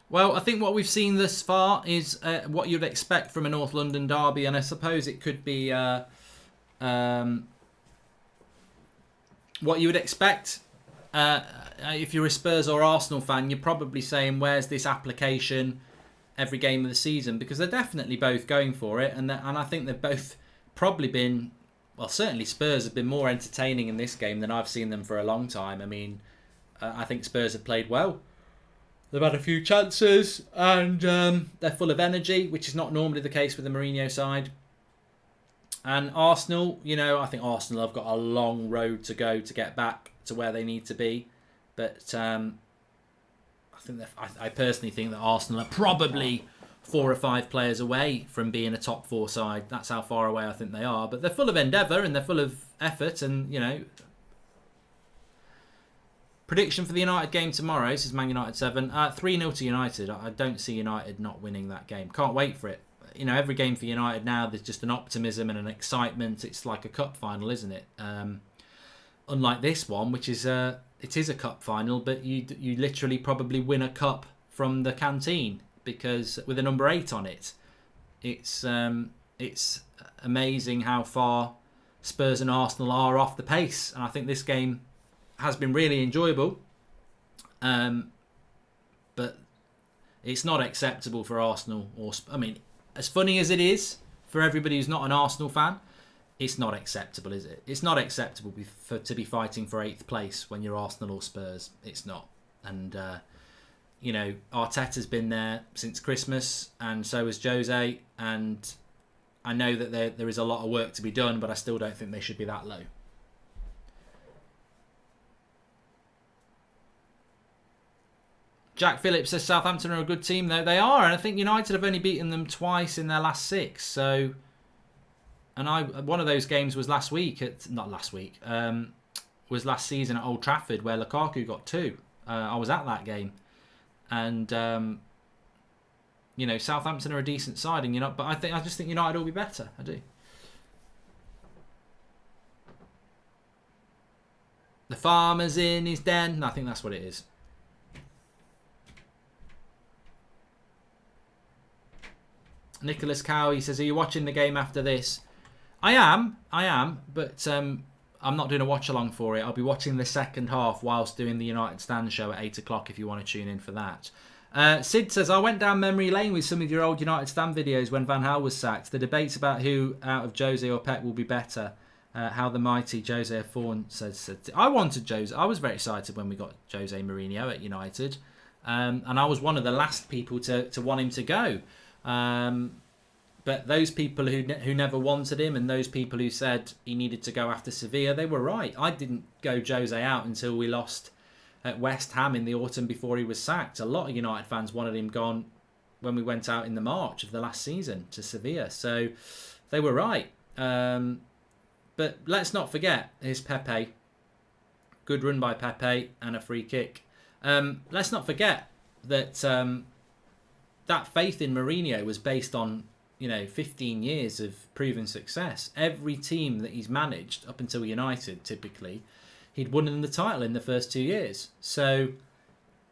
Well, I think what we've seen thus far is what you'd expect from a North London derby, and I suppose it could be what you would expect. If you're a Spurs or Arsenal fan, you're probably saying, where's this application every game of the season? Because they're definitely both going for it, and I think they've both probably been, well, certainly Spurs have been more entertaining in this game than I've seen them for a long time. I mean, I think Spurs have played well. They've had a few chances, and they're full of energy, which is not normally the case with the Mourinho side. And Arsenal, you know, I think Arsenal have got a long road to go to get back to where they need to be. But I personally think that Arsenal are probably 4 or 5 players away from being a top 4 side. That's how far away I think they are. But they're full of endeavour and they're full of effort, and, you know. Prediction for the United game tomorrow, this is Man United 7. 3-0 to United. I don't see United not winning that game. Can't wait for it. You know, every game for United now, there's just an optimism and an excitement. It's like a cup final, isn't it? Unlike this one, which is it is a cup final, but you literally probably win a cup from the canteen, because with a number 8 on it. It's amazing how far Spurs and Arsenal are off the pace, and I think this game has been really enjoyable, but it's not acceptable for Arsenal. I mean, as funny as it is for everybody who's not an Arsenal fan, it's not acceptable, is it? It's not acceptable to be fighting for 8th place when you're Arsenal or Spurs. It's not. And, you know, Arteta's been there since Christmas, and so has Jose, and I know that there is a lot of work to be done, but I still don't think they should be that low. Jack Phillips says Southampton are a good team, though. They are, and I think United have only beaten them twice in their last 6. So, and one of those games was last season at Old Trafford, where Lukaku got 2. I was at that game, and you know, Southampton are a decent side, and but I just think United will be better. I do. The farmer's in his den. I think that's what it is. Nicholas Cowie says, are you watching the game after this? I am, but I'm not doing a watch-along for it. I'll be watching the second half whilst doing the United Stand show at 8 o'clock if you want to tune in for that. Sid says, I went down memory lane with some of your old United Stand videos when Van Gaal was sacked. The debates about who out of Jose or Pep will be better. How the mighty Jose Fawn says. I wanted Jose. I was very excited when we got Jose Mourinho at United. And I was one of the last people to want him to go. But those people who never wanted him, and those people who said he needed to go after Sevilla, they were right. I didn't go Jose out until we lost at West Ham in the autumn before he was sacked. A lot of United fans wanted him gone when we went out in the March of the last season to Sevilla. So they were right. But let's not forget, here's Pepe. Good run by Pepe and a free kick. Let's not forget that that faith in Mourinho was based on 15 years of proven success. Every team that he's managed up until United, typically, he'd won the title in the first 2 years. So,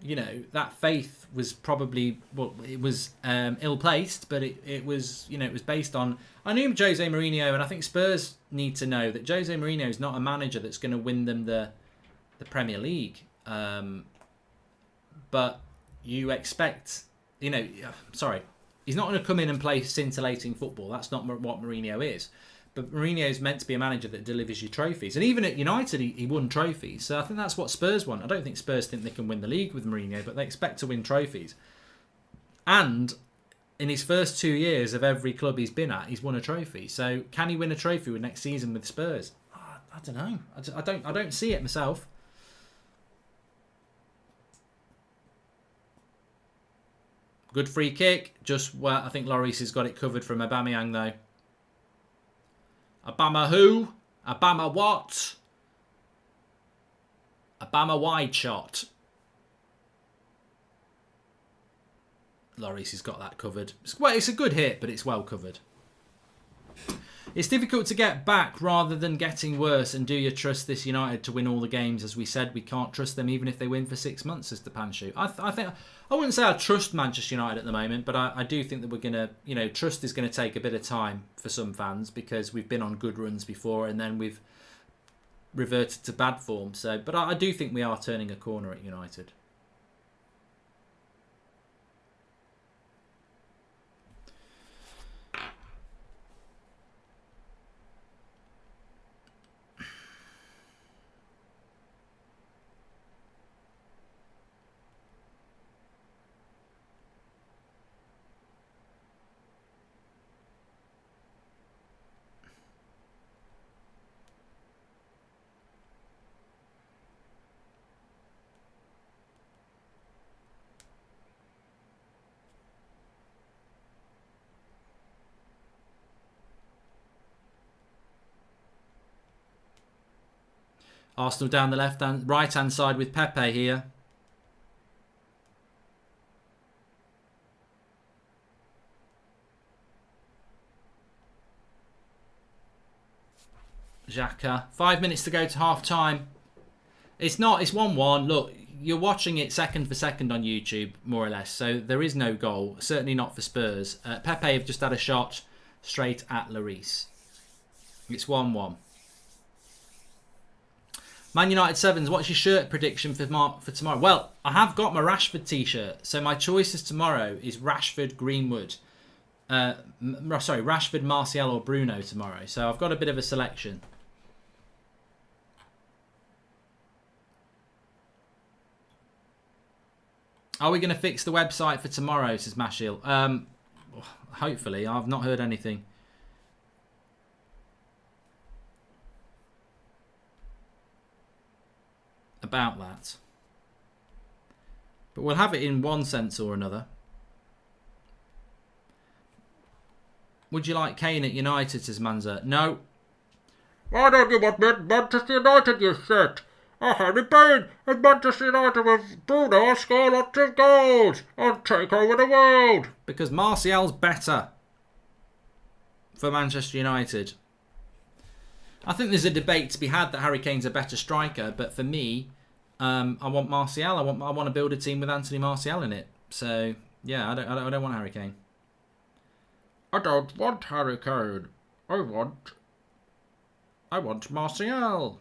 that faith was probably, it was ill-placed, but it was, it was based on, I knew Jose Mourinho, and I think Spurs need to know that Jose Mourinho is not a manager that's going to win them the Premier League. But you expect, he's not going to come in and play scintillating football. That's not what Mourinho is. But Mourinho is meant to be a manager that delivers you trophies. And even at United, he won trophies. So I think that's what Spurs want. I don't think Spurs think they can win the league with Mourinho, but they expect to win trophies. And in his first 2 years of every club he's been at, he's won a trophy. So can he win a trophy with next season with Spurs? I don't know. I don't see it myself. Good free kick. I think Lloris has got it covered from Aubameyang though. Obama who? Obama what? Obama wide shot. Lloris has got that covered. It's a good hit, but it's well covered. It's difficult to get back rather than getting worse. And do you trust this United to win all the games? As we said, we can't trust them even if they win for 6 months, says the Panshu. I wouldn't say I trust Manchester United at the moment, but I do think that we're going to, trust is going to take a bit of time for some fans because we've been on good runs before and then we've reverted to bad form. But I do think we are turning a corner at United. Arsenal down the right-hand side with Pepe here. Xhaka. 5 minutes to go to half-time. It's 1-1. Look, you're watching it second for second on YouTube, more or less. So there is no goal. Certainly not for Spurs. Pepe have just had a shot straight at Lloris. It's 1-1. Man United 7s, what's your shirt prediction for tomorrow? Well, I have got my Rashford t-shirt. So my choices tomorrow is Rashford, Greenwood. Rashford, Martial or Bruno tomorrow. So I've got a bit of a selection. Are we going to fix the website for tomorrow, says Mashil? Hopefully. I've not heard anything. About that. But we'll have it in one sense or another. Would you like Kane at United, says Manza? No. Why don't you want Manchester United, you set? Harry Kane and Manchester United with Bruno score lots of goals and take over the world. Because Martial's better for Manchester United. I think there's a debate to be had that Harry Kane's a better striker, but for me, I want Martial. I want to build a team with Anthony Martial in it. So yeah, I don't want Harry Kane. I don't want Harry Kane. I want Martial.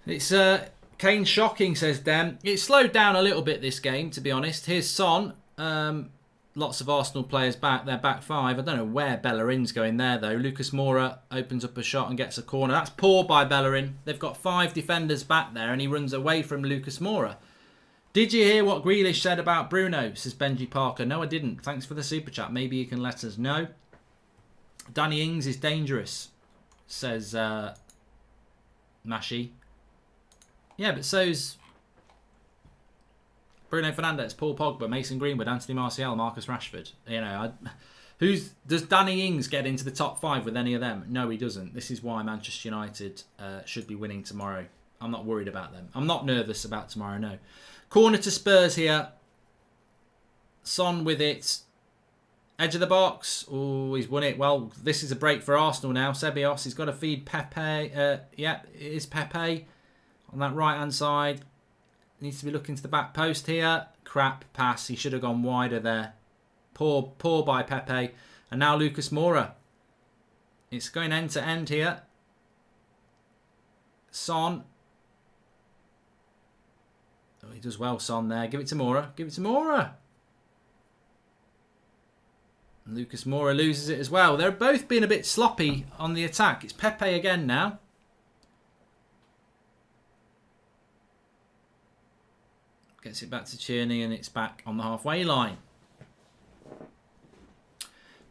It's Kane shocking, says Dem. It slowed down a little bit this game, to be honest. Here's Son. Lots of Arsenal players back. They're back five. I don't know where Bellerin's going there, though. Lucas Moura opens up a shot and gets a corner. That's poor by Bellerin. They've got 5 defenders back there, and he runs away from Lucas Moura. Did you hear what Grealish said about Bruno, says Benji Parker? No, I didn't. Thanks for the super chat. Maybe you can let us know. Danny Ings is dangerous, says Mashi. Yeah, but so's Bruno Fernandes, Paul Pogba, Mason Greenwood, Anthony Martial, Marcus Rashford. Does Danny Ings get into the top 5 with any of them? No, he doesn't. This is why Manchester United should be winning tomorrow. I'm not worried about them. I'm not nervous about tomorrow, no. Corner to Spurs here. Son with it. Edge of the box. Oh, he's won it. Well, this is a break for Arsenal now. Ceballos, he's got to feed Pepe. Yeah, it is Pepe on that right-hand side. Needs to be looking to the back post here. Crap pass. He should have gone wider there. Poor by Pepe. And now Lucas Moura. It's going end to end here. Son. Oh, he does well, Son, there. Give it to Moura. Give it to Moura. And Lucas Moura loses it as well. They're both being a bit sloppy on the attack. It's Pepe again now. Gets it back to Tierney and it's back on the halfway line.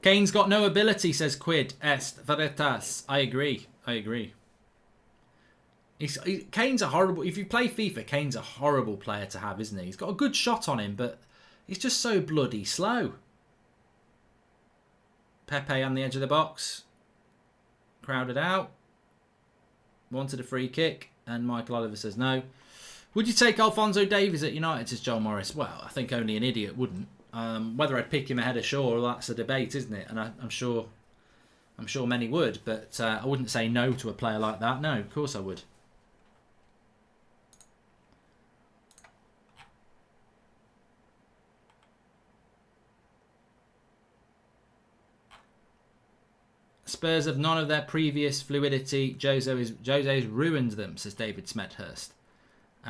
Kane's got no ability, says Quid. Est veritas. I agree. Kane's a horrible... If you play FIFA, Kane's a horrible player to have, isn't he? He's got a good shot on him, but he's just so bloody slow. Pepe on the edge of the box. Crowded out. Wanted a free kick, and Michael Oliver says no. Would you take Alphonso Davies at United, says Joel Morris? Well, I think only an idiot wouldn't. Whether I'd pick him ahead of Shaw, that's a debate, isn't it? And I'm sure many would, but I wouldn't say no to a player like that. No, of course I would. Spurs have none of their previous fluidity. Jose's ruined them, says David Smethurst.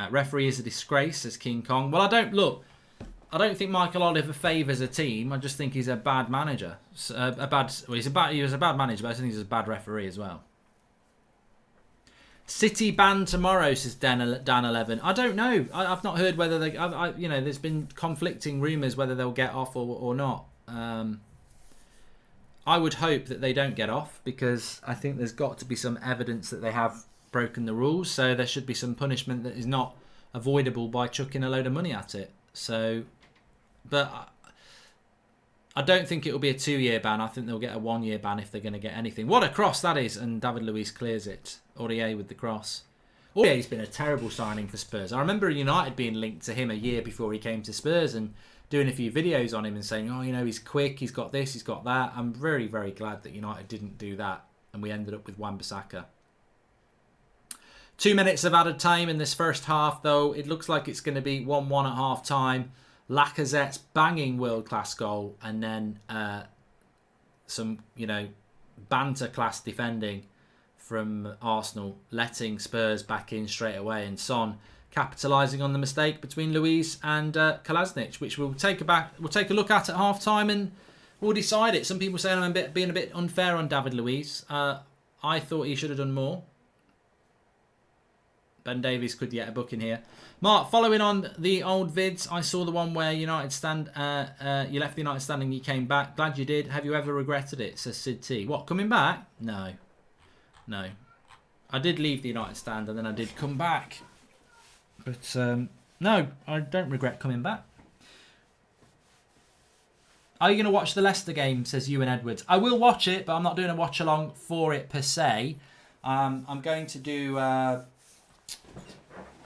Referee is a disgrace, says King Kong. Well, I don't think Michael Oliver favours a team. I just think he's a bad manager. He was a bad manager, but I think he's a bad referee as well. City banned tomorrow, says Dan11. I don't know. I've not heard whether they. There's been conflicting rumours whether they'll get off or not. I would hope that they don't get off because I think there's got to be some evidence that they have broken the rules. So there should be some punishment that is not avoidable by chucking a load of money at it. So, but I don't think it will be a 2-year ban. I think they'll get a 1-year ban if they're going to get anything. What a cross that is. And David Luiz clears it. Aurier with the cross. Aurier's been a terrible signing for Spurs. I remember United being linked to him a year before he came to Spurs and doing a few videos on him and saying, oh, he's quick, he's got this, he's got that. I'm very, very glad that United didn't do that. And we ended up with Wan-Bissaka. 2 minutes of added time in this first half, though. It looks like it's going to be 1-1 at half time. Lacazette's banging world-class goal. And then some, banter-class defending from Arsenal, letting Spurs back in straight away. And Son capitalising on the mistake between Luiz and Kolasinac, which we'll take a look at half time and we'll decide it. Some people say I'm being a bit unfair on David Luiz. I thought he should have done more. Ben Davies could get a book in here. Mark, following on the old vids, I saw the one where United stand. You left the United stand and you came back. Glad you did. Have you ever regretted it? Says Sid T. What, coming back? No. I did leave the United stand and then I did come back. But no, I don't regret coming back. Are you going to watch the Leicester game, says Ewan Edwards? I will watch it, but I'm not doing a watch along for it per se. I'm going to do...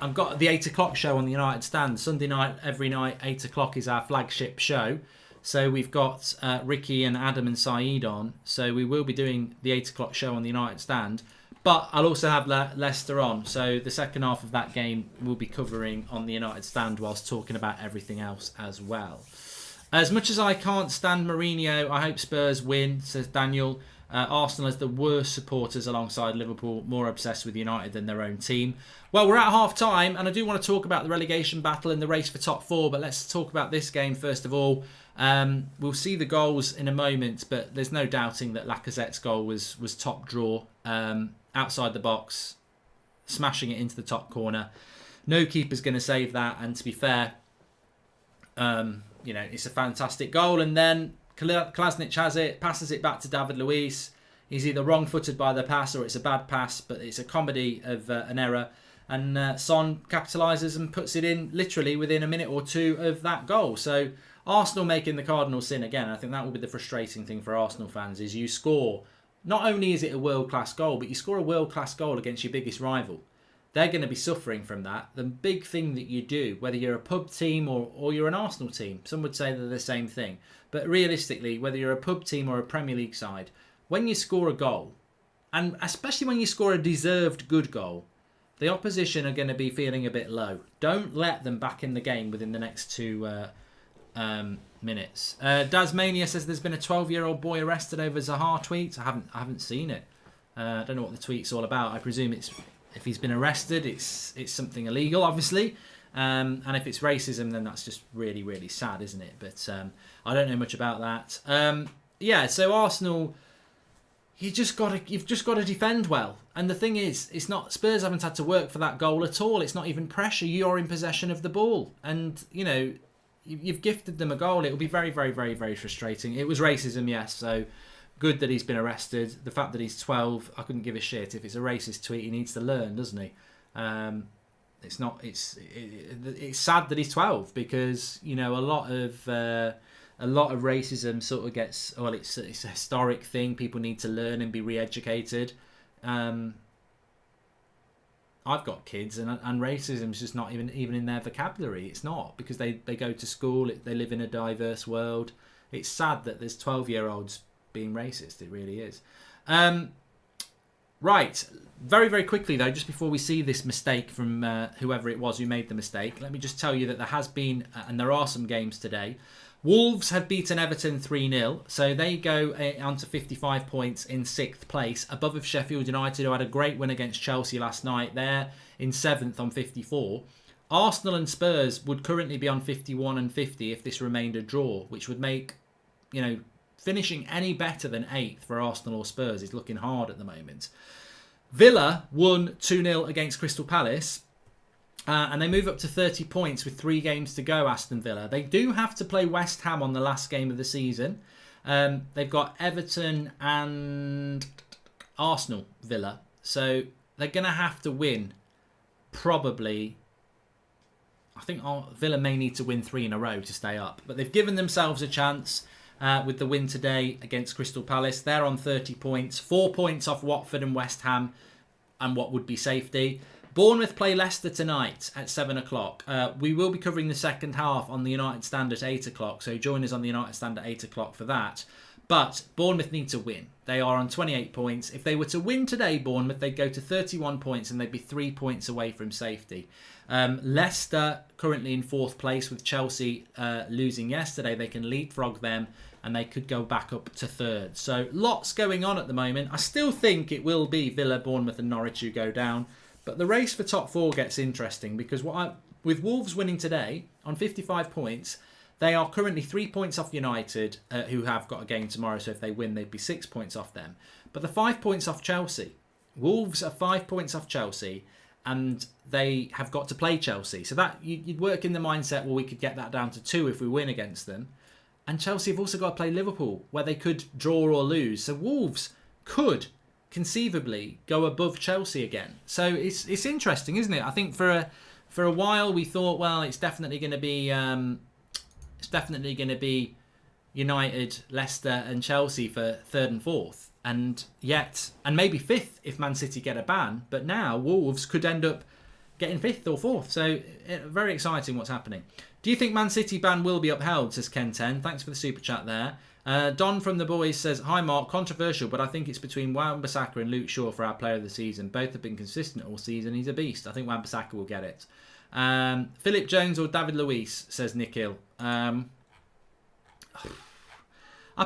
I've got the 8 o'clock show on the United stand. Sunday night, every night, 8 o'clock is our flagship show. So we've got Ricky and Adam and Saeed on. So we will be doing the 8 o'clock show on the United stand. But I'll also have Leicester on. So the second half of that game we'll be covering on the United stand whilst talking about everything else as well. As much as I can't stand Mourinho, I hope Spurs win, says Daniel. Arsenal has the worst supporters alongside Liverpool, more obsessed with United than their own team. Well, we're at half-time, and I do want to talk about the relegation battle and the race for top 4, but let's talk about this game first of all. We'll see the goals in a moment, but there's no doubting that Lacazette's goal was top draw. Outside the box, smashing it into the top corner. No keeper's going to save that, and to be fair, it's a fantastic goal. And then Kolasinac has it, passes it back to David Luiz. He's either wrong-footed by the pass or it's a bad pass, but it's a comedy of an error. And Son capitalises and puts it in literally within a minute or two of that goal. So Arsenal making the cardinal sin again. I think that will be the frustrating thing for Arsenal fans is you score, not only is it a world-class goal, but you score a world-class goal against your biggest rival. They're going to be suffering from that. The big thing that you do, whether you're a pub team or you're an Arsenal team, some would say they're the same thing. But realistically, whether you're a pub team or a Premier League side, when you score a goal, and especially when you score a deserved good goal, the opposition are going to be feeling a bit low. Don't let them back in the game within the next 2 minutes. Dasmania says there's been a 12-year-old boy arrested over Zaha tweets. I haven't seen it. I don't know what the tweet's all about. I presume it's if he's been arrested, it's something illegal, obviously. And if it's racism, then that's just really, really sad, isn't it? But I don't know much about that. Yeah, so Arsenal, you've just got to defend well. And the thing is, it's not Spurs haven't had to work for that goal at all. It's not even pressure. You're in possession of the ball, and you've gifted them a goal. It will be very, very, very, very frustrating. It was racism, yes. So good that he's been arrested. The fact that he's 12, I couldn't give a shit. If it's a racist tweet, he needs to learn, doesn't he? It's not. It's sad that he's 12 because a lot of racism sort of gets. Well, it's a historic thing. People need to learn and be re-educated. I've got kids, and racism is just not even in their vocabulary. It's not because they go to school. They live in a diverse world. It's sad that there's 12-year-olds being racist. It really is. Right. Very, very quickly, though, just before we see this mistake from whoever it was who made the mistake, let me just tell you that there has been, and there are some games today. Wolves have beaten Everton 3-0, so they go on to 55 points in 6th place, above of Sheffield United, who had a great win against Chelsea last night. They're in 7th on 54. Arsenal and Spurs would currently be on 51 and 50 if this remained a draw, which would make, finishing any better than 8th for Arsenal or Spurs is looking hard at the moment. Villa won 2-0 against Crystal Palace. And they move up to 30 points with 3 games to go, Aston Villa. They do have to play West Ham on the last game of the season. They've got Everton and Arsenal, Villa. So they're going to have to win probably. I think Villa may need to win 3 in a row to stay up. But they've given themselves a chance with the win today against Crystal Palace. They're on 30 points, 4 points off Watford and West Ham and what would be safety. Bournemouth play Leicester tonight at 7 o'clock. We will be covering the second half on the United Stand at 8 o'clock, so join us on the United Stand at 8 o'clock for that. But Bournemouth need to win. They are on 28 points. If they were to win today, Bournemouth, they'd go to 31 points and they'd be 3 points away from safety. Leicester currently in 4th place with Chelsea losing yesterday. They can leapfrog them and they could go back up to 3rd. So lots going on at the moment. I still think it will be Villa, Bournemouth and Norwich who go down. But the race for top 4 gets interesting because with Wolves winning today on 55 points, they are currently 3 points off United, who have got a game tomorrow. So if they win, they'd be 6 points off them. But they're 5 points off Chelsea. Wolves are 5 points off Chelsea, and they have got to play Chelsea. So that you'd work in the mindset, well, we could get that down to 2 if we win against them. And Chelsea have also got to play Liverpool, where they could draw or lose. So Wolves could conceivably go above Chelsea again. So it's interesting, isn't it? I think for a while we thought, well, it's definitely going to be United, Leicester, and Chelsea for 3rd and 4th, and maybe 5th if Man City get a ban. But now Wolves could end up getting 5th or 4th. So very exciting what's happening. Do you think Man City ban will be upheld? Says Ken 10. Thanks for the super chat there. Don from the boys says, hi Mark, controversial, but I think it's between Wan-Bissaka and Luke Shaw for our player of the season. Both have been consistent all season. He's a beast. I think Wan-Bissaka will get it. Philip Jones or David Luiz, says Nikhil. I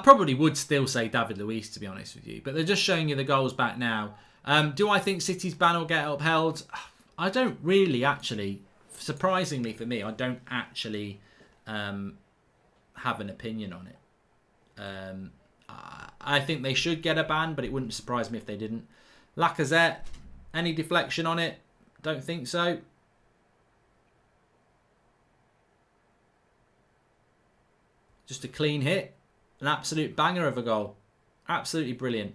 probably would still say David Luiz, to be honest with you, but they're just showing you the goals back now. Do I think City's ban will get upheld? I don't really actually. Surprisingly for me, I don't actually have an opinion on it. I think they should get a ban, but it wouldn't surprise me if they didn't. Lacazette, any deflection on it? Don't think so. Just a clean hit. An absolute banger of a goal. Absolutely brilliant.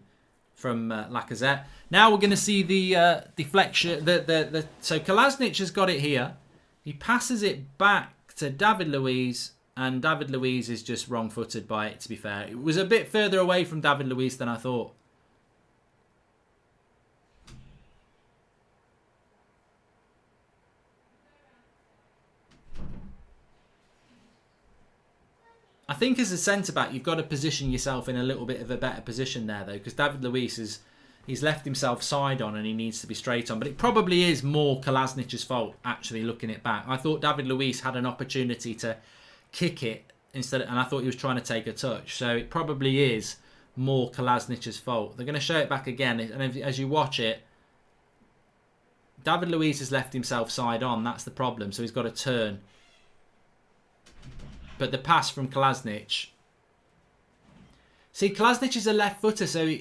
from Lacazette. Now we're going to see the deflection. So Kolasinac has got it here. He passes it back to David Luiz, and David Luiz is just wrong-footed by it, to be fair. It was a bit further away from David Luiz than I thought. I think as a centre-back, you've got to position yourself in a little bit of a better position there, though, because David Luiz he's left himself side on and he needs to be straight on. But it probably is more Kolasnic's fault, actually, looking it back. I thought David Luiz had an opportunity to kick it and I thought he was trying to take a touch. So it probably is more Kolasnic's fault. They're going to show it back again, and as you watch it, David Luiz has left himself side on. That's the problem. So he's got to turn. But the pass from Kolasinac. See, Kolasinac is a left footer, so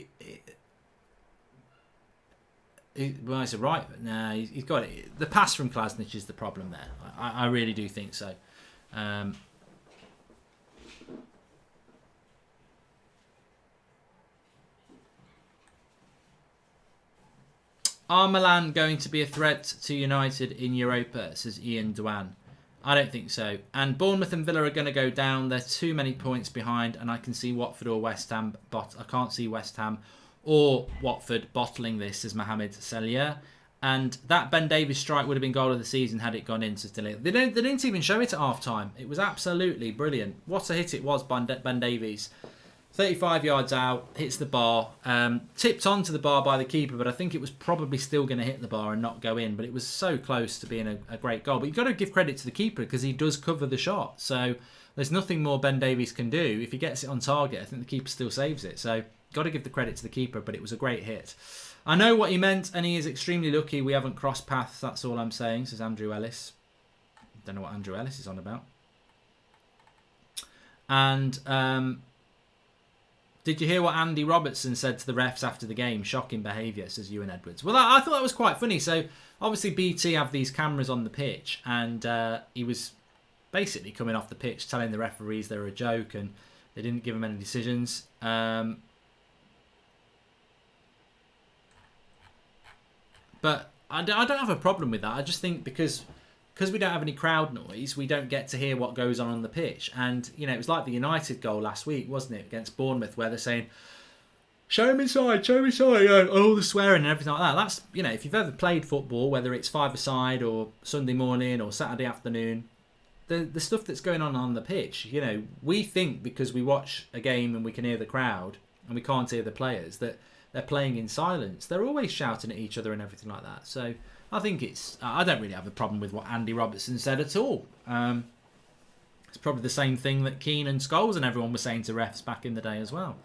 well, it's a right. But nah, he's got it. The pass from Kolasinac is the problem there. I really do think so. Are Milan going to be a threat to United in Europa, says Ian Dwan. I don't think so. And Bournemouth and Villa are going to go down. They're too many points behind, and I can see Watford or West Ham. I can't see West Ham or Watford bottling this, says Mohamed Salier. And that Ben Davies strike would have been goal of the season had it gone in. Says Dilly. They didn't even show it at half time. It was absolutely brilliant. What a hit it was, Ben Davies. 35 yards out, hits the bar, tipped onto the bar by the keeper, but I think it was probably still going to hit the bar and not go in. But it was so close to being a great goal. But you've got to give credit to the keeper because he does cover the shot. So there's nothing more Ben Davies can do. If he gets it on target, I think the keeper still saves it. So got to give the credit to the keeper, but it was a great hit. I know what he meant, and he is extremely lucky we haven't crossed paths. That's all I'm saying, says Andrew Ellis. Don't know what Andrew Ellis is on about. And did you hear what Andy Robertson said to the refs after the game? Shocking behaviour, says Ewan Edwards. Well, I thought that was quite funny. So, obviously, BT have these cameras on the pitch, and he was basically coming off the pitch telling the referees they're a joke and they didn't give him any decisions. But I don't have a problem with that. I just think because we don't have any crowd noise, we don't get to hear what goes on the pitch. And, you know, it was like the United goal last week, wasn't it, against Bournemouth, where they're saying, show him inside, all the swearing and everything like that. That's, you know, if you've ever played football, whether it's five-a-side or Sunday morning or Saturday afternoon, the stuff that's going on the pitch, you know, we think because we watch a game and we can hear the crowd and we can't hear the players, that they're playing in silence. They're always shouting at each other and everything like that. So I think I don't really have a problem with what Andy Robertson said at all. It's probably the same thing that Keane and Scholes and everyone was saying to refs back in the day as well.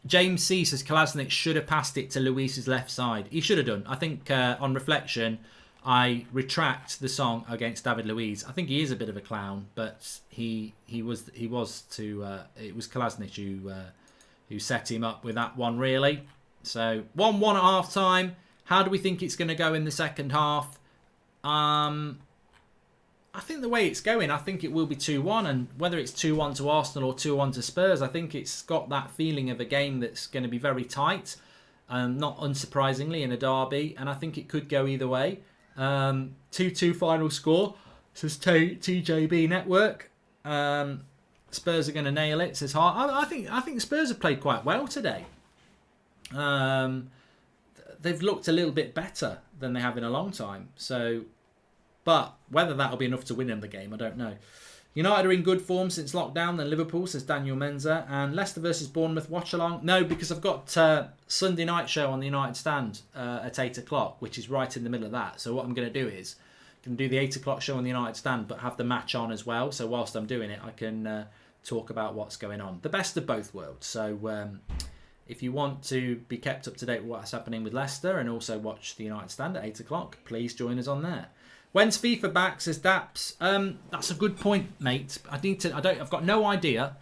James C says Kolasinac should have passed it to Luis's left side. He should have done. I think on reflection, I retract the song against David Luiz. I think he is a bit of a clown, but it was Kolasinac who set him up with that one, really. So 1-1 at half time. How do we think it's going to go in the second half? I think the way it's going, I think it will be 2-1. And whether it's 2-1 to Arsenal or 2-1 to Spurs, I think it's got that feeling of a game that's going to be very tight. Not unsurprisingly in a derby. And I think it could go either way. 2-2 final score, says TJB Network. Spurs are going to nail it, says Hart. I think Spurs have played quite well today. They've looked a little bit better than they have in a long time. So, but whether that'll be enough to win in the game, I don't know. United are in good form since lockdown than Liverpool, says Daniel Menza. And Leicester versus Bournemouth watch-along. No, because I've got Sunday night show on the United Stand at 8 o'clock, which is right in the middle of that. So what I'm going to do is I can do the 8 o'clock show on the United Stand, but have the match on as well. So whilst I'm doing it, I can talk about what's going on. The best of both worlds. So if you want to be kept up to date with what's happening with Leicester and also watch the United Stand at 8 o'clock, please join us on there. When's FIFA back, says Daps. That's a good point, mate. I've got no idea.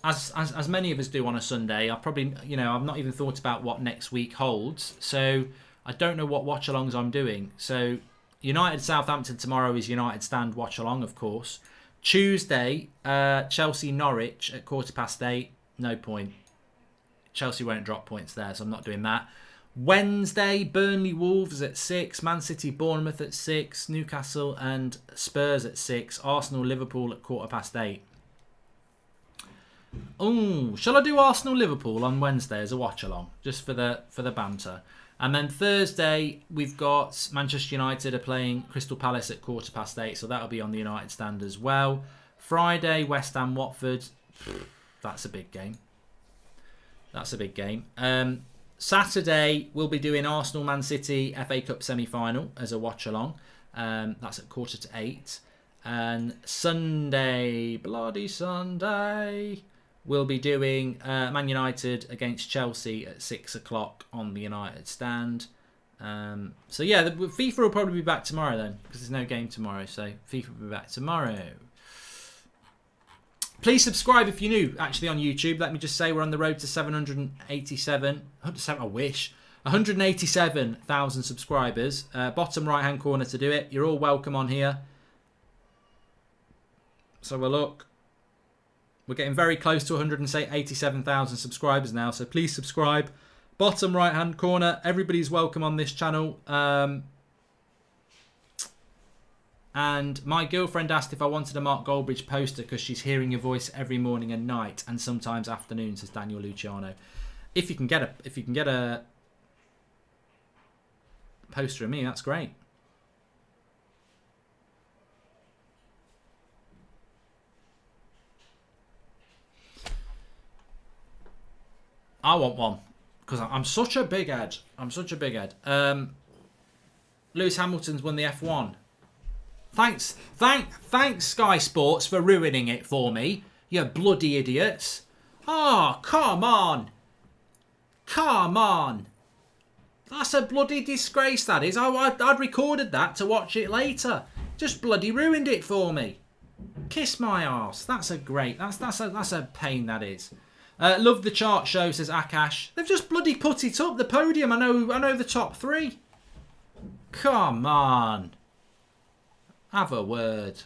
As many of us do on a Sunday, I've not even thought about what next week holds. So I don't know what watch-alongs I'm doing. So United Southampton tomorrow is United Stand watch-along, of course. Tuesday, Chelsea Norwich at 8:15. No point. Chelsea won't drop points there, so I'm not doing that. Wednesday, Burnley Wolves at 6, Man City Bournemouth at 6, Newcastle and Spurs at 6, Arsenal Liverpool at 8:15. Oh, shall I do Arsenal Liverpool on Wednesday as a watch along, just for the banter? And then Thursday we've got Manchester United are playing Crystal Palace at 8:15, so that'll be on the United stand as well. Friday, West Ham Watford. That's a big game. That's a big game. Saturday we'll be doing Arsenal Man City FA Cup semi-final as a watch along. That's at 7:45. And Sunday, bloody Sunday, we'll be doing Man United against Chelsea at 6 o'clock on the United stand. So yeah, FIFA will probably be back tomorrow then, because there's no game tomorrow. So FIFA will be back tomorrow. Please subscribe if you're new, actually, on YouTube. Let me just say we're on the road to 187,000 subscribers. Bottom right-hand corner to do it. You're all welcome on here. So we'll look. We're getting very close to 187,000 subscribers now, so please subscribe. Bottom right-hand corner. Everybody's welcome on this channel. And my girlfriend asked if I wanted a Mark Goldbridge poster because she's hearing your voice every morning and night, and sometimes afternoon, says Daniel Luciano. If you can get a poster of me, that's great. I want one because I'm such a big head. Lewis Hamilton's won the F1. Thanks Sky Sports for ruining it for me, you bloody idiots. Oh, come on. That's a bloody disgrace, that is. I'd recorded that to watch it later. Just bloody ruined it for me. Kiss my arse. That's a pain, that is. Love the chart show, says Akash. They've just bloody put it up, the podium. I know the top 3. Come on. Have a word.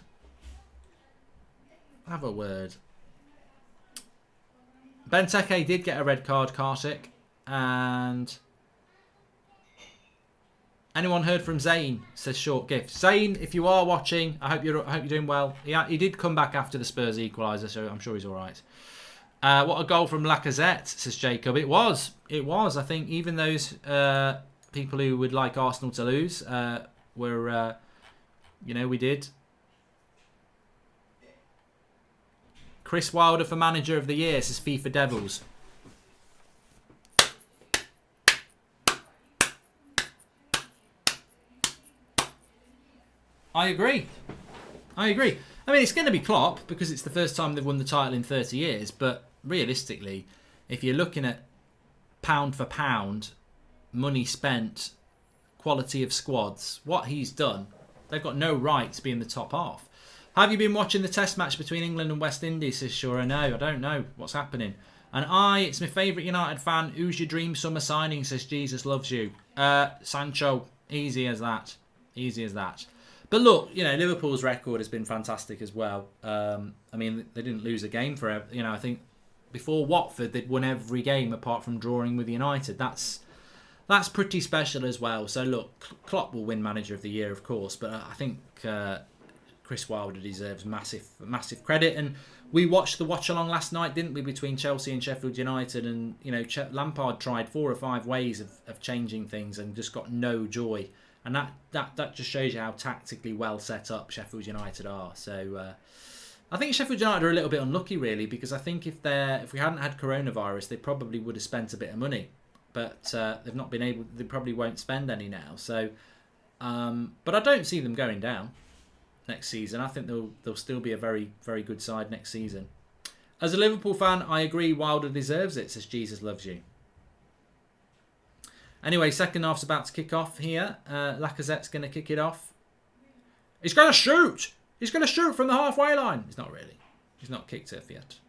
Benteke did get a red card, Kartik. And anyone heard from Zane, says Short Gift. Zane, if you are watching, I hope you're doing well. He did come back after the Spurs equaliser, so I'm sure he's all right. What a goal from Lacazette, says Jacob. It was. I think even those people who would like Arsenal to lose were... we did. Chris Wilder for Manager of the Year, says FIFA Devils. I agree. I mean, it's going to be Klopp because it's the first time they've won the title in 30 years. But realistically, if you're looking at pound for pound, money spent, quality of squads, what he's done, they've got no right to be in the top half. Have you been watching the test match between England and West Indies? Says Sure, no, I don't know what's happening. And it's my favourite United fan. Who's your dream summer signing? Says Jesus loves you. Sancho. Easy as that. But look, Liverpool's record has been fantastic as well. I mean, they didn't lose a game forever. I think before Watford, they'd won every game apart from drawing with United. That's pretty special as well. So look, Klopp will win Manager of the Year, of course, but I think Chris Wilder deserves massive credit. And we watched the watch along last night, didn't we, between Chelsea and Sheffield United? And Lampard tried 4 or 5 ways of changing things and just got no joy. And that just shows you how tactically well set up Sheffield United are. So I think Sheffield United are a little bit unlucky, really, because I think if we hadn't had coronavirus, they probably would have spent a bit of money. But they've not been able. They probably won't spend any now. So, but I don't see them going down next season. I think they'll still be a very, very good side next season. As a Liverpool fan, I agree. Wilder deserves it, says Jesus loves you. Anyway, second half's about to kick off here. Lacazette's going to kick it off. He's going to shoot. He's going to shoot from the halfway line. He's not really. He's not kicked it yet.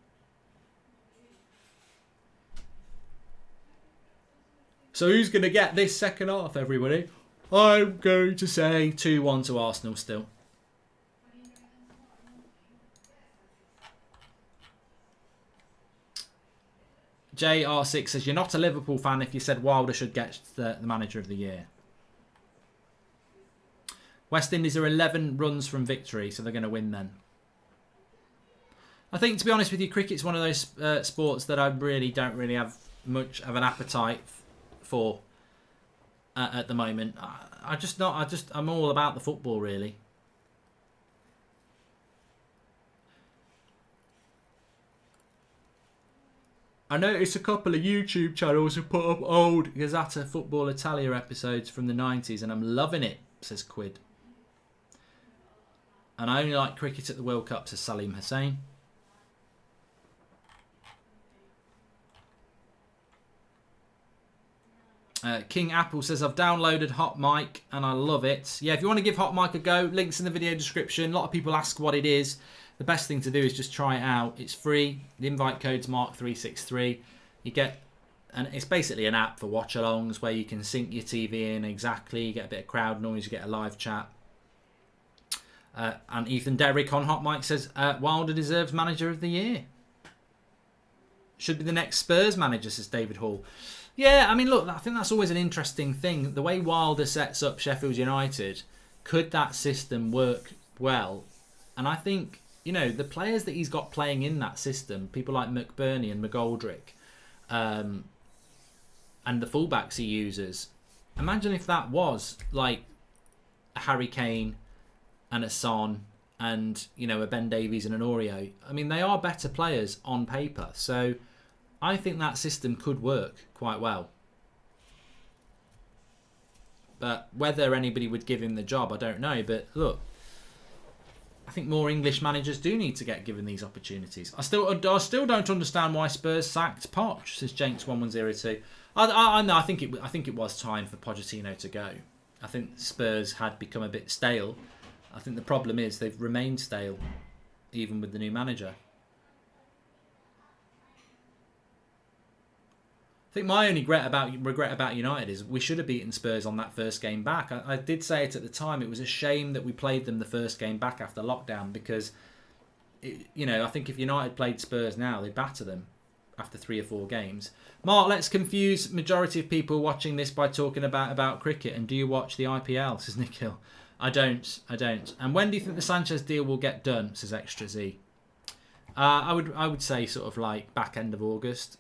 So who's going to get this second half, everybody? I'm going to say 2-1 to Arsenal still. JR6 says, you're not a Liverpool fan if you said Wilder should get the manager of the year. West Indies are 11 runs from victory, so they're going to win then. I think, to be honest with you, cricket's one of those sports that I don't really have much of an appetite for at the moment. I'm all about the football, really. I noticed a couple of YouTube channels have put up old Gazzetta Football Italia episodes from the 90s, and I'm loving it, says Quid. And I only like cricket at the World Cup, says Salim Hussain. King Apple says, I've downloaded Hot Mic and I love it. Yeah, if you want to give Hot Mic a go, links in the video description. A lot of people ask what it is. The best thing to do is just try it out. It's free. The invite code's Mark363. You get, and it's basically an app for watch-alongs where you can sync your TV in exactly. You get a bit of crowd noise. You get a live chat. And Ethan Derrick on Hot Mic says, Wilder deserves manager of the year. Should be the next Spurs manager, says David Hall. Yeah, I mean, look, I think that's always an interesting thing. The way Wilder sets up Sheffield United, could that system work well? And I think, you know, the players that he's got playing in that system, people like McBurney and McGoldrick, and the fullbacks he uses, imagine if that was like a Harry Kane and a Son and, you know, a Ben Davies and an Oreo. I mean, they are better players on paper. So I think that system could work quite well. But whether anybody would give him the job, I don't know. But look, I think more English managers do need to get given these opportunities. I still don't understand why Spurs sacked Poch, says Jenks1102. I think it was time for Pochettino to go. I think Spurs had become a bit stale. I think the problem is they've remained stale, even with the new manager. I think my only regret about United is we should have beaten Spurs on that first game back. I did say it at the time. It was a shame that we played them the first game back after lockdown because, I think if United played Spurs now, they'd batter them after 3 or 4 games. Mark, let's confuse majority of people watching this by talking about cricket. And do you watch the IPL? Says Nick Hill. I don't. And when do you think the Sanchez deal will get done? Says Extra Z. I would say sort of like back end of August.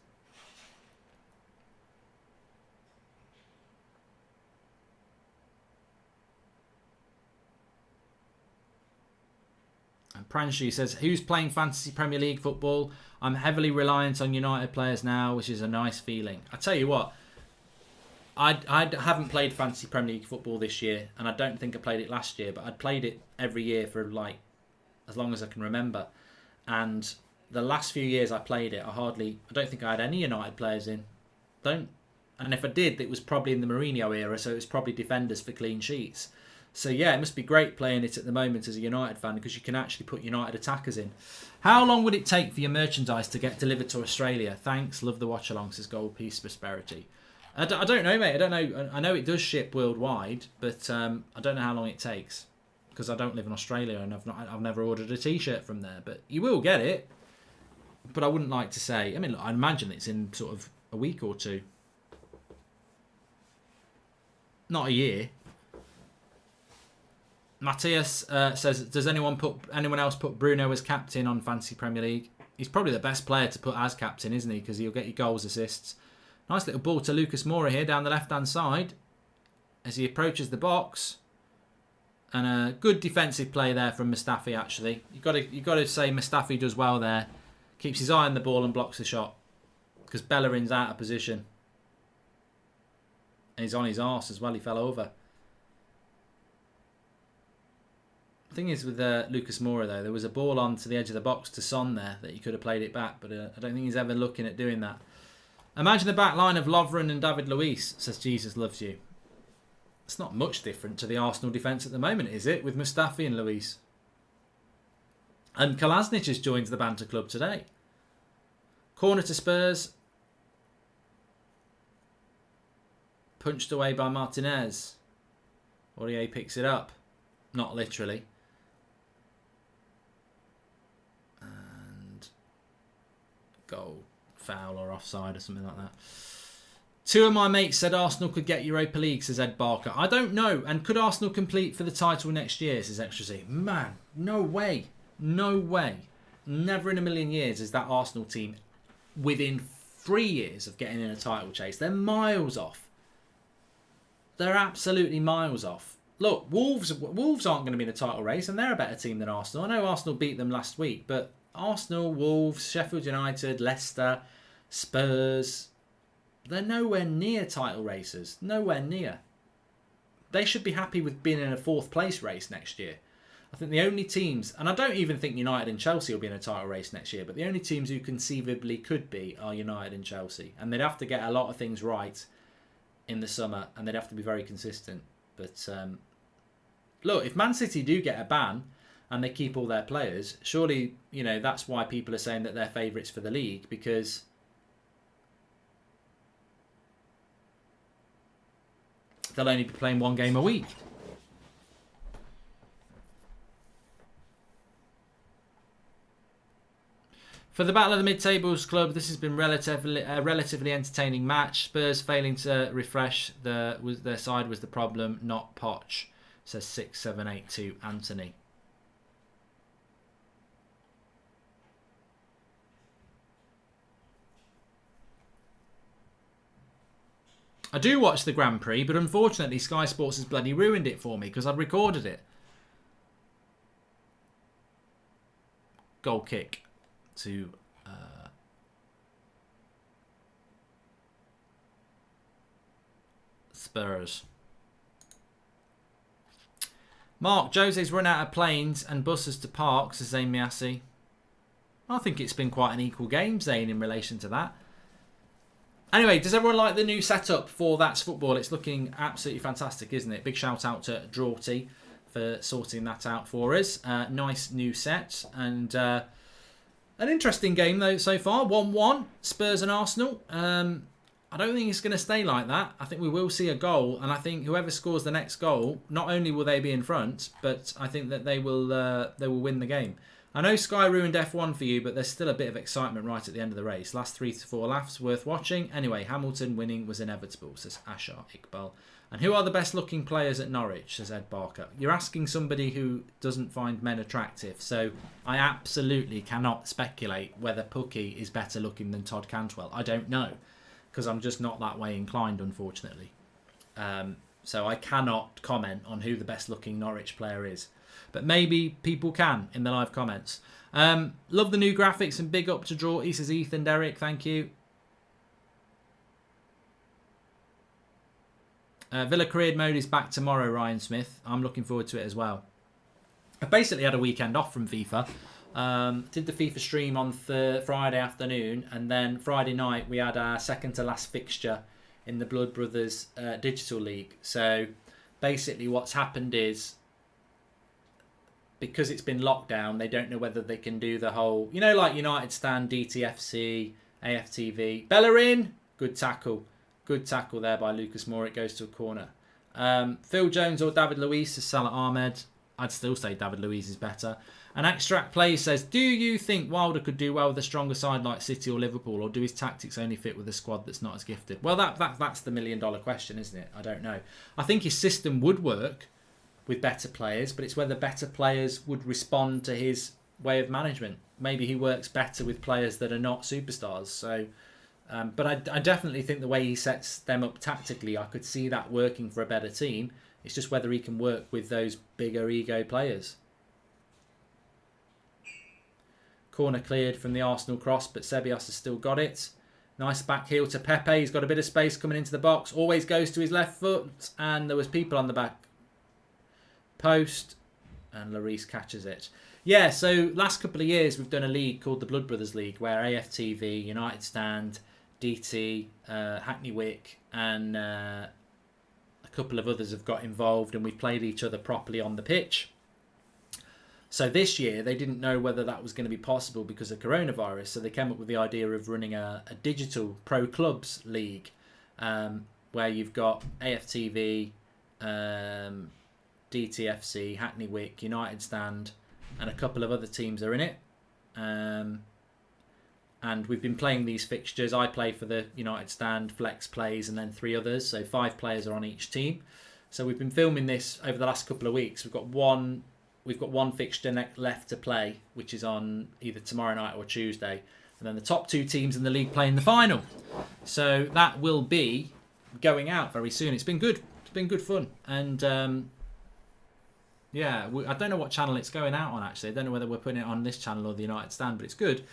Pranshu says, who's playing Fantasy Premier League football? I'm heavily reliant on United players now, which is a nice feeling. I tell you what, I haven't played Fantasy Premier League football this year, and I don't think I played it last year, but I'd played it every year for like as long as I can remember. And the last few years I played it, I don't think I had any United players in. And if I did, it was probably in the Mourinho era, so it was probably defenders for clean sheets. So yeah, it must be great playing it at the moment as a United fan because you can actually put United attackers in. How long would it take for your merchandise to get delivered to Australia? Thanks, love the watch along, says Gold Peace Prosperity. I don't know, mate. I don't know. I know it does ship worldwide, but I don't know how long it takes because I don't live in Australia and I've never ordered a T-shirt from there. But you will get it. But I wouldn't like to say. I mean, look, I imagine it's in sort of a week or 2, not a year. Matthias says, does anyone else put Bruno as captain on Fantasy Premier League? He's probably the best player to put as captain, isn't he? Because he'll get you goals, assists. Nice little ball to Lucas Moura here down the left-hand side as he approaches the box. And a good defensive play there from Mustafi, actually. You've got to say Mustafi does well there. Keeps his eye on the ball and blocks the shot. Because Bellerin's out of position. And he's on his arse as well. He fell over. The thing is with Lucas Moura, though, there was a ball on to the edge of the box to Son there that he could have played it back, but I don't think he's ever looking at doing that. Imagine the back line of Lovren and David Luiz, says Jesus Loves You. It's not much different to the Arsenal defence at the moment, is it, with Mustafi and Luiz? And Kolasinac has joined the banter club today. Corner to Spurs. Punched away by Martinez. Aurier picks it up. Not literally. Goal foul or offside or something like that. Two of my mates said Arsenal could get Europa League, says Ed Barker. I don't know. And could Arsenal compete for the title next year, says Extra Z. Man, no way. No way. Never in a million years is that Arsenal team within 3 years of getting in a title chase. They're miles off. They're absolutely miles off. Look, Wolves aren't going to be in a title race, and they're a better team than Arsenal. I know Arsenal beat them last week, but Arsenal, Wolves, Sheffield United, Leicester, Spurs, they're nowhere near title races. Nowhere near. They should be happy with being in a fourth place race next year. I think the only teams, and I don't even think United and Chelsea will be in a title race next year, but the only teams who conceivably could be are United and Chelsea. And they'd have to get a lot of things right in the summer, and they'd have to be very consistent. But look, if Man City do get a ban and they keep all their players, surely, you know, that's why people are saying that they're favourites for the league, because they'll only be playing one game a week. For the Battle of the Mid-Tables Club, this has been a relatively entertaining match. Spurs failing to refresh their side was the problem, not Poch, says 6782 Anthony. I do watch the Grand Prix, but unfortunately Sky Sports has bloody ruined it for me because I'd recorded it. Goal kick to Spurs. Mark, Jose's run out of planes and buses to park, says Zane Miassi. I think it's been quite an equal game, Zane, in relation to that. Anyway, does everyone like the new setup for That's Football? It's looking absolutely fantastic, isn't it? Big shout out to Drawty for sorting that out for us. Nice new set, and an interesting game though so far. 1-1, Spurs and Arsenal. I don't think it's going to stay like that. I think we will see a goal, and I think whoever scores the next goal, not only will they be in front, but I think that they will win the game. I know Sky ruined F1 for you, but there's still a bit of excitement right at the end of the race. Last 3 to 4 laps worth watching. Anyway, Hamilton winning was inevitable, says Ashar Iqbal. And who are the best looking players at Norwich, says Ed Barker. You're asking somebody who doesn't find men attractive, so I absolutely cannot speculate whether Pukki is better looking than Todd Cantwell. I don't know, because I'm just not that way inclined, unfortunately. So I cannot comment on who the best looking Norwich player is. But maybe people can in the live comments. Love the new graphics and big up to Draw. He says Ethan Derrick, thank you. Villa Career Mode is back tomorrow, Ryan Smith. I'm looking forward to it as well. I basically had a weekend off from FIFA. Did the FIFA stream on Friday afternoon, and then Friday night we had our second to last fixture in the Blood Brothers Digital League. So basically what's happened is, because it's been locked down, they don't know whether they can do the whole, you know, like United Stand, DTFC, AFTV. Bellerin, good tackle. Good tackle there by Lucas Moore. It goes to a corner. Phil Jones or David Luiz, says Salah Ahmed. I'd still say David Luiz is better. And Extract Play says, do you think Wilder could do well with a stronger side like City or Liverpool, or do his tactics only fit with a squad that's not as gifted? Well, that's the million-dollar question, isn't it? I don't know. I think his system would work with better players, but it's whether better players would respond to his way of management. Maybe he works better with players that are not superstars. So, but I definitely think the way he sets them up tactically, I could see that working for a better team. It's just whether he can work with those bigger ego players. Corner cleared from the Arsenal cross, but Sebios has still got it. Nice back heel to Pepe. He's got a bit of space coming into the box. Always goes to his left foot, and there was people on the back post, and Lloris catches it. Yeah, so last couple of years we've done a league called the Blood Brothers League, where AFTV, United Stand, DT, Hackney Wick, and a couple of others have got involved, and we've played each other properly on the pitch. So this year they didn't know whether that was going to be possible because of coronavirus, so they came up with the idea of running a digital pro clubs league, where you've got AFTV, DTFC, Hackney Wick, United Stand, and a couple of other teams are in it. And we've been playing these fixtures. I play for the United Stand, Flex plays, and then 3 others. So 5 players are on each team. So we've been filming this over the last couple of weeks. We've got one fixture left to play, which is on either tomorrow night or Tuesday. And then the top 2 teams in the league play in the final. So that will be going out very soon. It's been good. It's been good fun. And I don't know what channel it's going out on, actually. I don't know whether we're putting it on this channel or the United Stand, but it's good.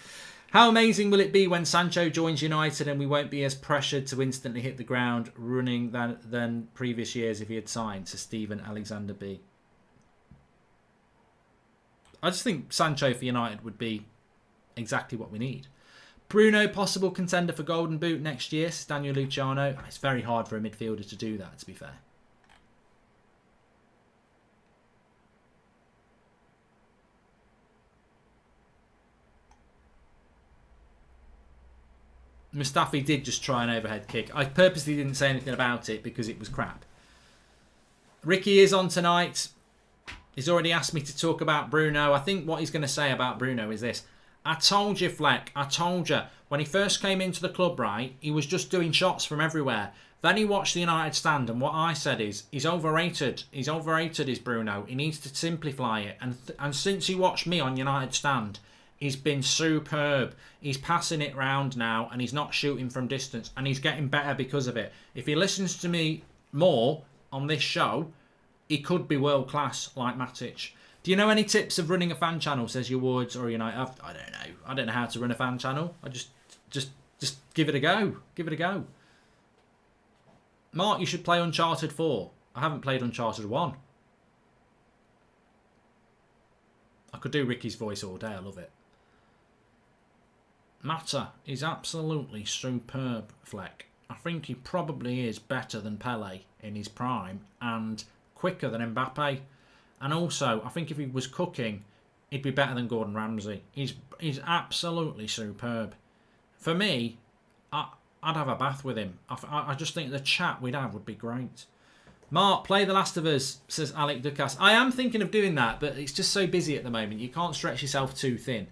How amazing will it be when Sancho joins United and we won't be as pressured to instantly hit the ground running than previous years if he had signed, to Stephen Alexander B. I just think Sancho for United would be exactly what we need. Bruno, possible contender for Golden Boot next year, says Daniel Luciano. It's very hard for a midfielder to do that, to be fair. Mustafi did just try an overhead kick. I purposely didn't say anything about it because it was crap. Ricky is on tonight. He's already asked me to talk about Bruno. I think what he's going to say about Bruno is this. I told you, Fleck. I told you. When he first came into the club, right, he was just doing shots from everywhere. Then he watched the United Stand, and what I said is, he's overrated. He's overrated, is Bruno. He needs to simplify it. And since he watched me on United Stand, he's been superb. He's passing it round now, and he's not shooting from distance, and he's getting better because of it. If he listens to me more on this show, he could be world class like Matic. Do you know any tips of running a fan channel? Says your Woods or United. I don't know. I don't know how to run a fan channel. I just give it a go. Give it a go. Mark, you should play Uncharted 4. I haven't played Uncharted 1. I could do Ricky's voice all day. I love it. Mata is absolutely superb, Fleck. I think he probably is better than Pele in his prime and quicker than Mbappe. And also, I think if he was cooking, he'd be better than Gordon Ramsay. He's absolutely superb. For me, I'd have a bath with him. I just think the chat we'd have would be great. Mark, play The Last of Us, says Alec Ducasse. I am thinking of doing that, but it's just so busy at the moment. You can't stretch yourself too thin.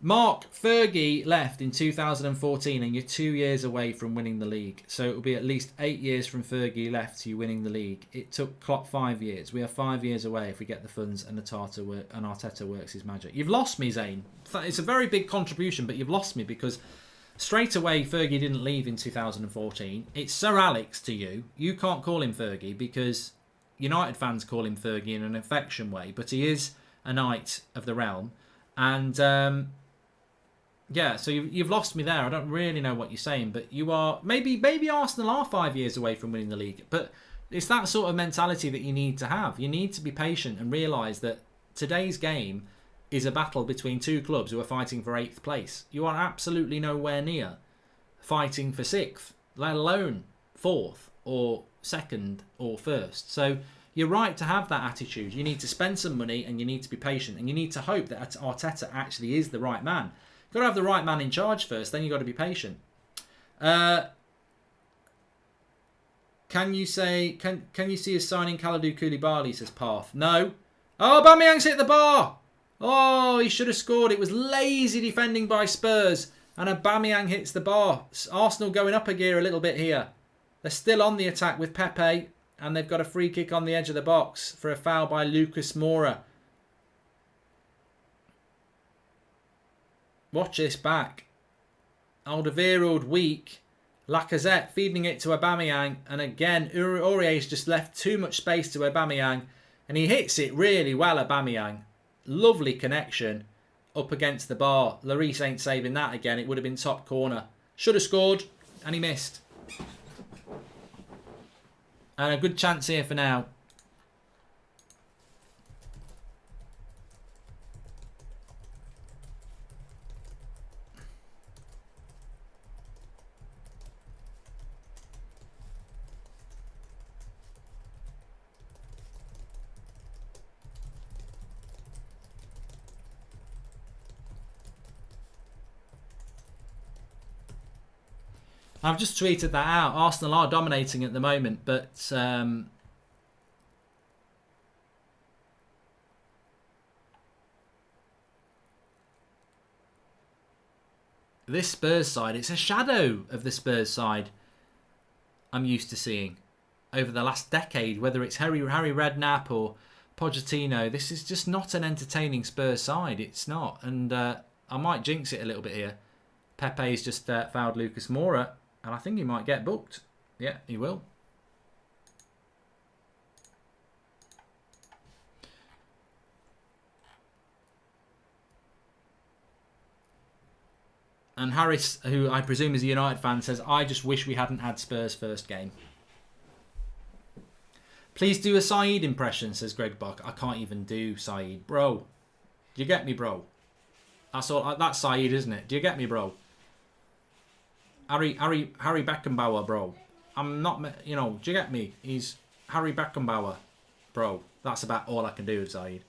Mark, Fergie left in 2014 and you're 2 years away from winning the league. So it will be at least 8 years from Fergie left to you winning the league. It took Klopp 5 years. We are 5 years away if we get the funds and Arteta works his magic. You've lost me, Zane. It's a very big contribution, but you've lost me because straight away Fergie didn't leave in 2014. It's Sir Alex to you. You can't call him Fergie because United fans call him Fergie in an affection way, but he is a knight of the realm. And yeah, so you've lost me there. I don't really know what you're saying, but you are maybe Arsenal are 5 years away from winning the league. But it's that sort of mentality that you need to have. You need to be patient and realise that today's game is a battle between 2 clubs who are fighting for 8th place. You are absolutely nowhere near fighting for 6th, let alone 4th or 2nd or 1st. So you're right to have that attitude. You need to spend some money and you need to be patient and you need to hope that Arteta actually is the right man. You've got to have the right man in charge first, then you've got to be patient. Can you see us signing Kalidou Koulibaly, says Parth? No. Oh, Aubameyang's hit the bar. Oh, he should have scored. It was lazy defending by Spurs. And Aubameyang hits the bar. Arsenal going up a gear a little bit here. They're still on the attack with Pepe. And they've got a free kick on the edge of the box for a foul by Lucas Moura. Watch this back. Alderweireld weak. Lacazette feeding it to Aubameyang. And again, Aurier's just left too much space to Aubameyang. And he hits it really well, Aubameyang. Lovely connection up against the bar. Lloris ain't saving that again. It would have been top corner. Should have scored. And he missed. And a good chance here for now. I've just tweeted that out. Arsenal are dominating at the moment, but This Spurs side, it's a shadow of the Spurs side I'm used to seeing over the last decade, whether it's Harry Redknapp or Pochettino. This is just not an entertaining Spurs side. It's not. And I might jinx it a little bit here. Pepe's just fouled Lucas Moura, and I think he might get booked. Yeah, he will. And Harris, who I presume is a United fan, says, I just wish we hadn't had Spurs' first game. Please do a Saeed impression, says Greg Buck. I can't even do Saeed. Bro, do you get me, bro? That's all. That's Saeed, isn't it? Do you get me, bro? Harry Beckenbauer, bro. I'm not, you know, do you get me? He's Harry Beckenbauer, bro. That's about all I can do with Saeed.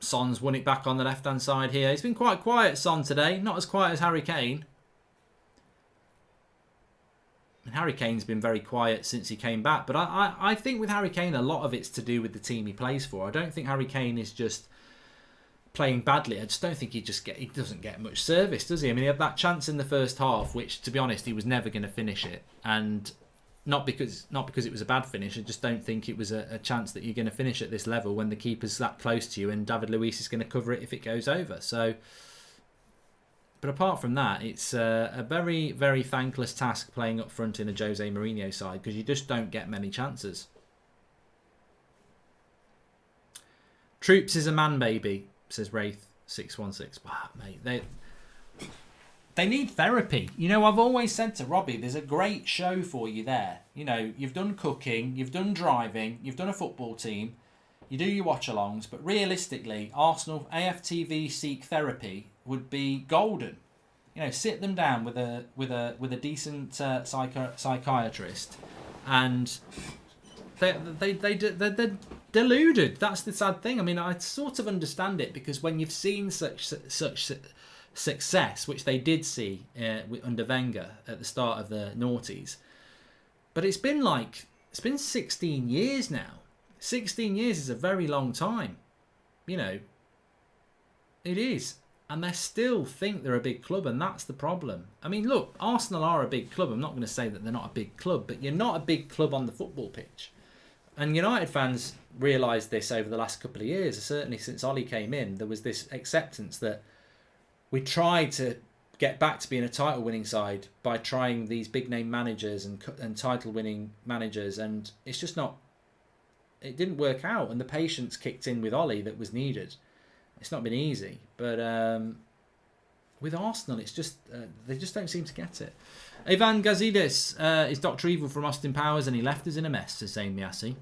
Son's won it back on the left-hand side here. He's been quite quiet, Son, today. Not as quiet as Harry Kane. And Harry Kane's been very quiet since he came back. But I think with Harry Kane, a lot of it's to do with the team he plays for. I don't think Harry Kane is just playing badly. I just don't think he doesn't get much service, does he? I mean, he had that chance in the first half, which, to be honest, he was never going to finish it. And not because it was a bad finish. I just don't think it was a chance that you're going to finish at this level when the keeper's that close to you and David Luiz is going to cover it if it goes over. So, but apart from that, it's a very, very thankless task playing up front in a Jose Mourinho side because you just don't get many chances. Troops is a man baby, says Wraith616. Wow, mate, they need therapy. You know, I've always said to Robbie, there's a great show for you there. You know, you've done cooking, you've done driving, you've done a football team, you do your watch-alongs, but realistically, Arsenal AFTV Seek Therapy would be golden. You know, sit them down with a decent psychiatrist, and they're deluded. That's the sad thing. I mean, I sort of understand it because when you've seen such success, which they did see under Wenger at the start of the noughties, but it's been 16 years now. 16 years is a very long time, you know. It is, and they still think they're a big club, and that's the problem. I mean, look, Arsenal are a big club. I'm not going to say that they're not a big club, but you're not a big club on the football pitch. And United fans realised this over the last couple of years. Certainly since Ollie came in, there was this acceptance that we tried to get back to being a title-winning side by trying these big-name managers and title-winning managers, and it's just not. It didn't work out, and the patience kicked in with Ollie that was needed. It's not been easy, but with Arsenal, it's just they just don't seem to get it. Ivan Gazidis is Dr. Evil from Austin Powers, and he left us in a mess, says Zane Miassi.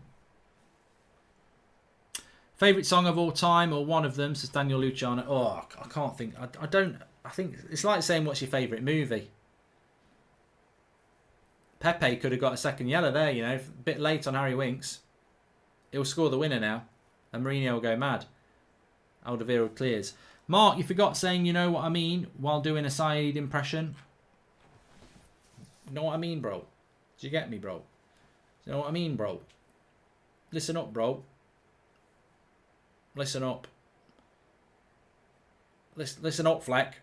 Favourite song of all time, or one of them, says Daniel Luciano. Oh, I can't think. I think it's like saying what's your favourite movie. Pepe could have got a second yellow there, you know. A bit late on Harry Winks. He'll score the winner now, and Mourinho will go mad. Alderweireld clears. Mark, you forgot saying you know what I mean while doing a Saeed impression. You know what I mean, bro? Do you get me, bro? You know what I mean, bro? Listen up, bro. Listen up. Listen up, Fleck.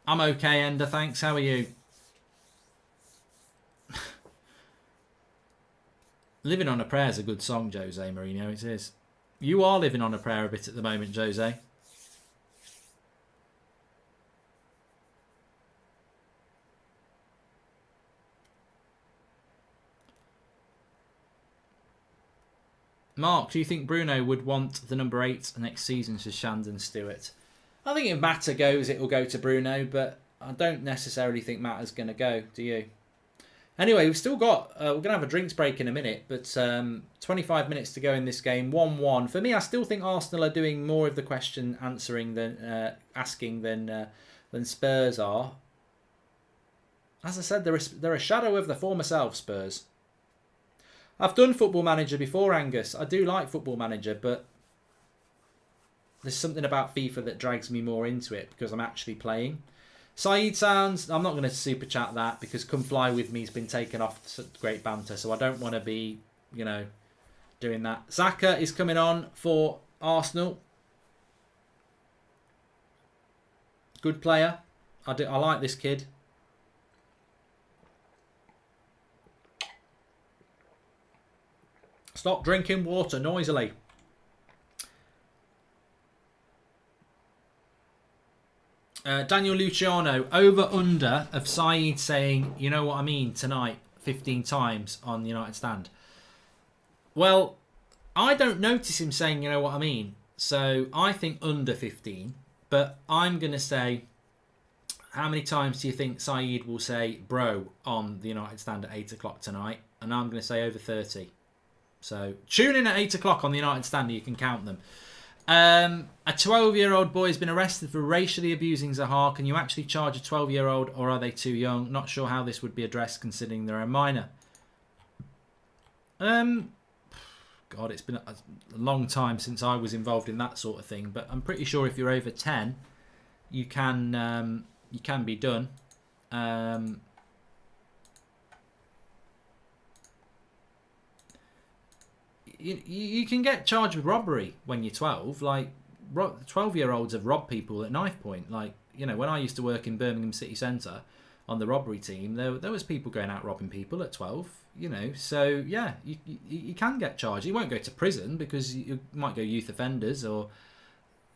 I'm okay, Ender, thanks. How are you? Living on a Prayer is a good song, Jose Mourinho. It is. You are living on a prayer a bit at the moment, Jose. Mark, do you think Bruno would want the number 8 next season, says Shandon Stewart? I think if Mata goes, it will go to Bruno, but I don't necessarily think Mata's going to go, do you? Anyway, we've still got, we're going to have a drinks break in a minute, but 25 minutes to go in this game, 1-1. For me, I still think Arsenal are doing more of the question answering than asking than than Spurs are. As I said, they're a shadow of the former self, Spurs. I've done Football Manager before, Angus. I do like Football Manager, but there's something about FIFA that drags me more into it because I'm actually playing. Saeed Sounds, I'm not going to super chat that because Come Fly With Me has been taken off such great banter, so I don't want to be, you know, doing that. Xhaka is coming on for Arsenal. Good player. I like this kid. Stop drinking water noisily. Daniel Luciano, over under of Saeed saying, you know what I mean, tonight 15 times on the United stand. Well, I don't notice him saying, you know what I mean. So I think under 15. But I'm going to say, how many times do you think Saeed will say bro on the United stand at 8 o'clock tonight? And I'm going to say over 30. So tune in at 8 o'clock on the United stand. You can count them. A 12-year-old boy has been arrested for racially abusing Zaha. Can you actually charge a 12-year-old or are they too young? Not sure how this would be addressed considering they're a minor. God, it's been a long time since I was involved in that sort of thing. But I'm pretty sure if you're over 10, you can be done. You can get charged with robbery when you're 12. Like, 12-year-olds have robbed people at knife point. Like, you know, when I used to work in Birmingham City Centre on the robbery team, there was people going out robbing people at 12. You know, so yeah, you can get charged. You won't go to prison because you might go youth offenders or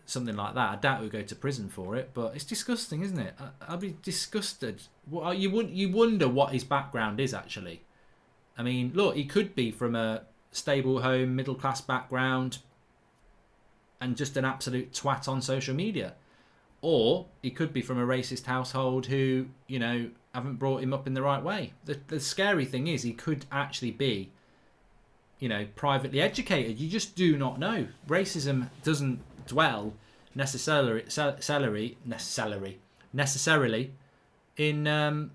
something like that. I doubt you'll go to prison for it, but it's disgusting, isn't it? I'd be disgusted. Well, you wonder what his background is actually. I mean, look, he could be from a stable home, middle class background, and just an absolute twat on social media, or he could be from a racist household who, you know, haven't brought him up in the right way. The scary thing is he could actually be, you know, privately educated. You just do not know. Racism doesn't dwell necessarily in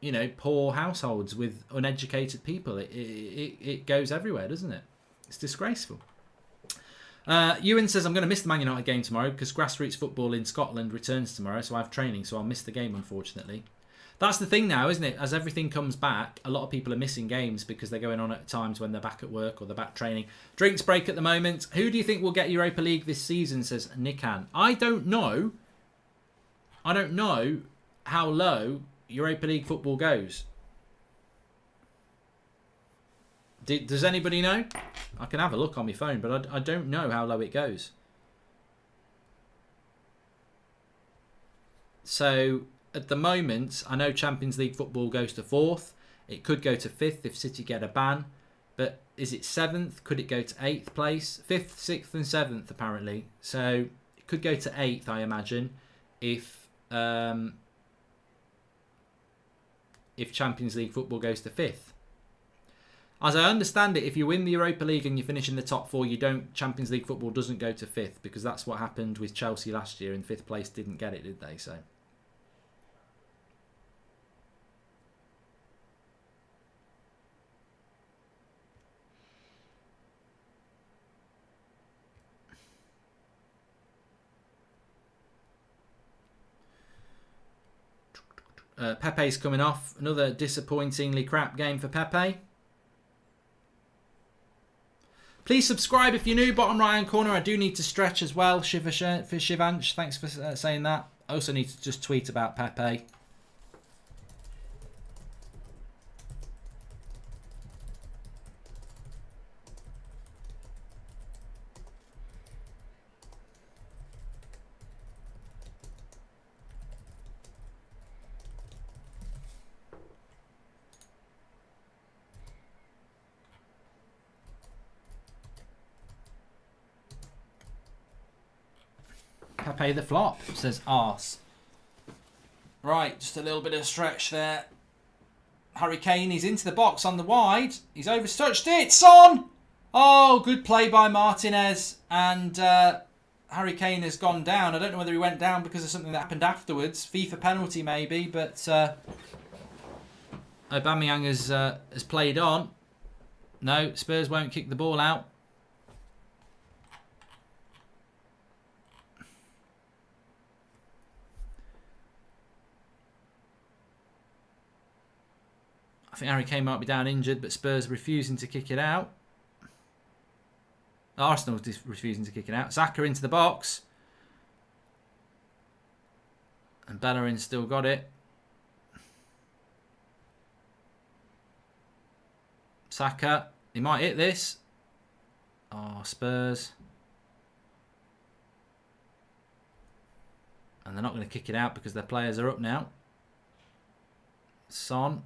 you know, poor households with uneducated people. It goes everywhere, doesn't it? It's disgraceful. Ewan says, I'm going to miss the Man United game tomorrow because grassroots football in Scotland returns tomorrow, so I have training, so I'll miss the game, unfortunately. That's the thing now, isn't it? As everything comes back, a lot of people are missing games because they're going on at times when they're back at work or they're back training. Drinks break at the moment. Who do you think will get Europa League this season, says Nikan. I don't know. I don't know how low Europa League football goes. Does anybody know? I can have a look on my phone, but I don't know how low it goes. So at the moment, I know Champions League football goes to 4th. It could go to 5th if City get a ban. But is it 7th? Could it go to 8th place? 5th, 6th and 7th apparently. So it could go to 8th, I imagine, if Champions League football goes to 5th. As I understand it, if you win the Europa League and you finish in the top 4, Champions League football doesn't go to 5th, because that's what happened with Chelsea last year, and 5th place didn't get it, did they? So Pepe's coming off. Another disappointingly crap game for Pepe. Please subscribe if you're new. Bottom right hand corner. I do need to stretch as well. Shivansh, thanks for saying that. I also need to just tweet about Pepe. Pepe the flop, says Arse. Right, just a little bit of stretch there. Harry Kane, he's into the box on the wide. He's overstretched it. Son! Oh, good play by Martinez. And Harry Kane has gone down. I don't know whether he went down because of something that happened afterwards. FIFA penalty maybe, but Aubameyang has played on. No, Spurs won't kick the ball out. I think Harry Kane might be down injured, but Spurs refusing to kick it out. Arsenal refusing to kick it out. Saka into the box. And Bellerin's still got it. Saka. He might hit this. Oh, Spurs. And they're not going to kick it out because their players are up now. Son.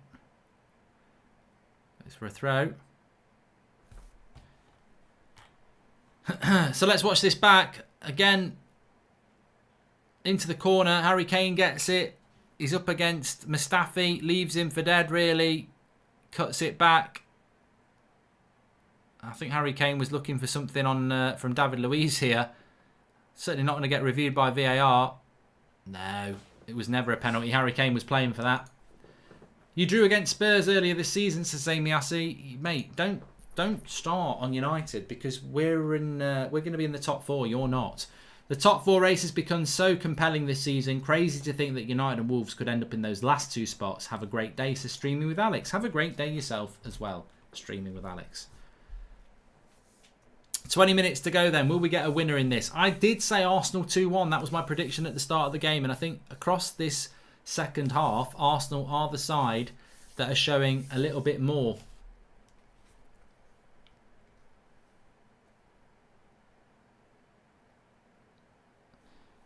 It's for a throw. So let's watch this back. Again, into the corner. Harry Kane gets it. He's up against Mustafi. Leaves him for dead, really. Cuts it back. I think Harry Kane was looking for something on from David Luiz here. Certainly not going to get reviewed by VAR. No, it was never a penalty. Harry Kane was playing for that. You drew against Spurs earlier this season, says Amiasi. Mate, don't start on United because we're going to be in the top 4. You're not. The top 4 race has become so compelling this season. Crazy to think that United and Wolves could end up in those last 2 spots. Have a great day. So streaming with Alex. Have a great day yourself as well. Streaming with Alex. 20 minutes to go then. Will we get a winner in this? I did say Arsenal 2-1. That was my prediction at the start of the game. And I think across this second half, Arsenal are the side that are showing a little bit more.